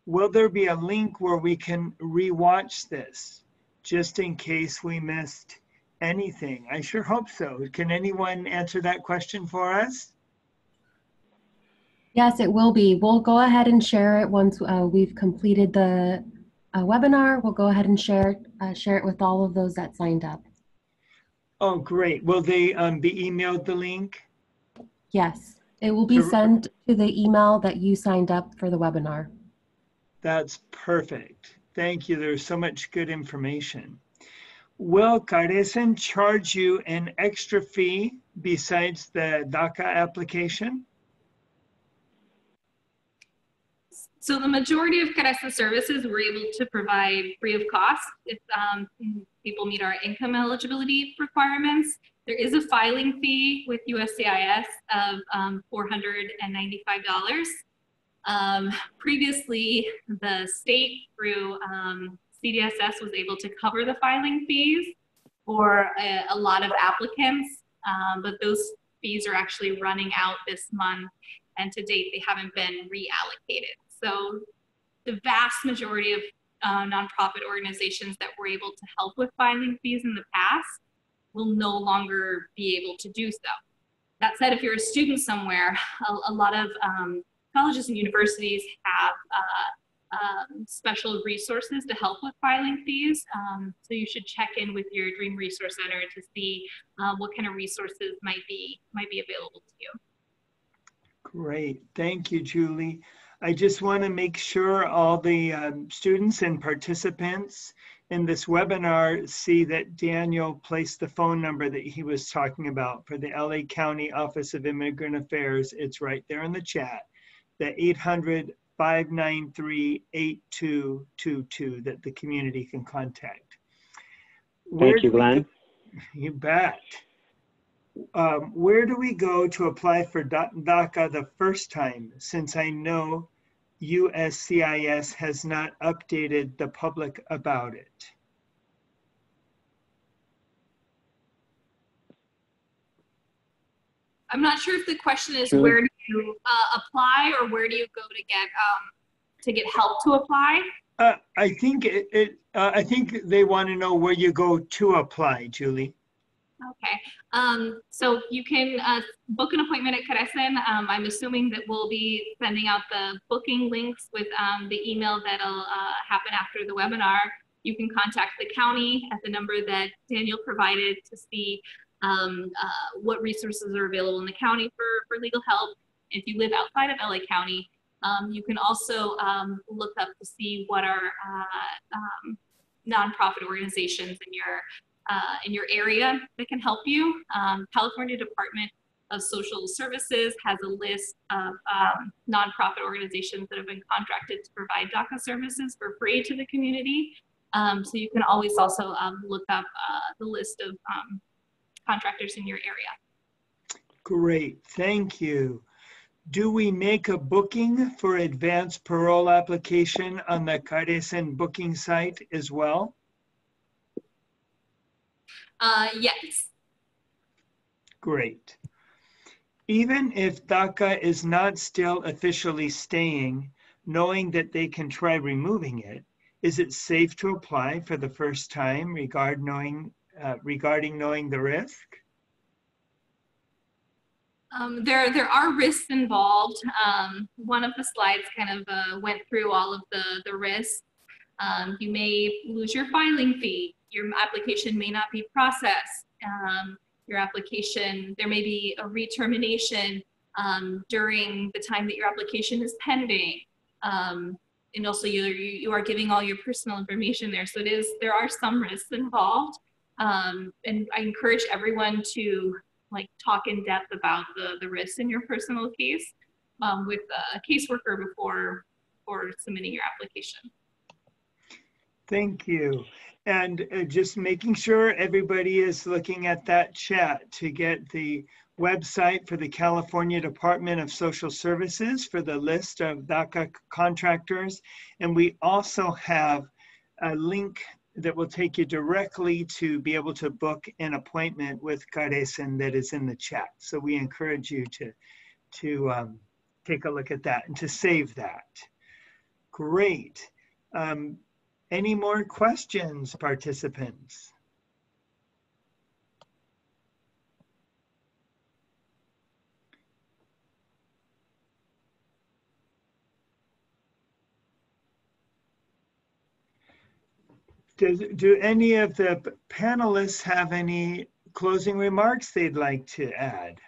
will there be a link where we can rewatch this, just in case we missed anything? I sure hope so. Can anyone answer that question for us? Yes, it will be. We'll go ahead and share it once we've completed the webinar. We'll go ahead and share it with all of those that signed up. Oh, great. Will they be emailed the link? Yes, it will be sent to the email that you signed up for the webinar. That's perfect. Thank you. There's so much good information. Will Carecen charge you an extra fee besides the DACA application? So the majority of Carecen services we're able to provide free of cost if people meet our income eligibility requirements. There is a filing fee with USCIS of $495. Previously, the state through CDSS was able to cover the filing fees for a lot of applicants, but those fees are actually running out this month, and to date they haven't been reallocated. So the vast majority of nonprofit organizations that were able to help with filing fees in the past will no longer be able to do so. That said, if you're a student somewhere, a lot of colleges and universities have special resources to help with filing fees. So you should check in with your Dream Resource Center to see what kind of resources might be available to you. Great, thank you, Julie. I just want to make sure all the students and participants in this webinar see that Daniel placed the phone number that he was talking about for the LA County Office of Immigrant Affairs. It's right there in the chat, the 800-593-8222 that the community can contact. Thank you, Glenn. You bet. Where do we go to apply for DACA the first time, since I know USCIS has not updated the public about it? I'm not sure if the question is where do you apply or where do you go to get help to apply? I think I think they want to know where you go to apply, Julie. Okay, so you can book an appointment at Carecen. I'm assuming that we'll be sending out the booking links with the email that'll happen after the webinar. You can contact the county at the number that Daniel provided to see what resources are available in the county for legal help. If you live outside of LA County, you can also look up to see what are nonprofit organizations in your area that can help you. California Department of Social Services has a list of nonprofit organizations that have been contracted to provide DACA services for free to the community. So you can always also look up the list of contractors in your area. Great, thank you. Do we make a booking for advanced parole application on the Caresen booking site as well? Yes. Great. Even if DACA is not still officially staying, knowing that they can try removing it, is it safe to apply for the first time regarding knowing the risk? There are risks involved. One of the slides kind of went through all of the risks. You may lose your filing fee. Your application may not be processed. Your application, there may be a retermination during the time that your application is pending. And also you are giving all your personal information there. So there are some risks involved. And I encourage everyone to talk in depth about the risks in your personal case with a caseworker before submitting your application. Thank you. And just making sure everybody is looking at that chat to get the website for the California Department of Social Services for the list of DACA contractors. And we also have a link that will take you directly to be able to book an appointment with Caresen that is in the chat. So we encourage you to take a look at that and to save that. Great. Any more questions, participants? Do any of the panelists have any closing remarks they'd like to add?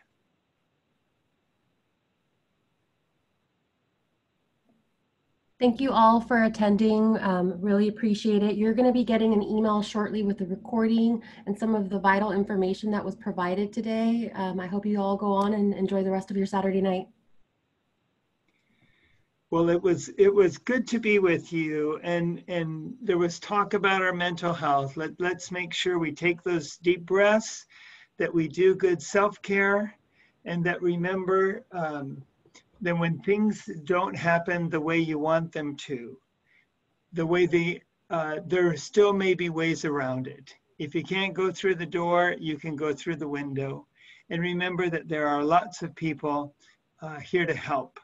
Thank you all for attending. Really appreciate it. You're going to be getting an email shortly with the recording and some of the vital information that was provided today. I hope you all go on and enjoy the rest of your Saturday night. Well, it was good to be with you, and there was talk about our mental health. Let's make sure we take those deep breaths, that we do good self-care, and that remember that when things don't happen the way you want them to, there still may be ways around it. If you can't go through the door, you can go through the window. And remember that there are lots of people here to help.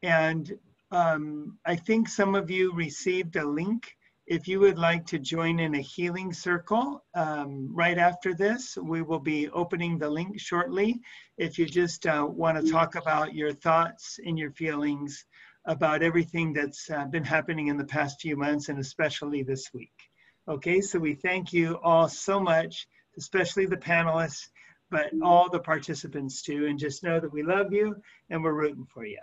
And I think some of you received a link. If you would like to join in a healing circle right after this, we will be opening the link shortly. If you just want to talk about your thoughts and your feelings about everything that's been happening in the past few months and especially this week. Okay, so we thank you all so much, especially the panelists, but all the participants too. And just know that we love you and we're rooting for you.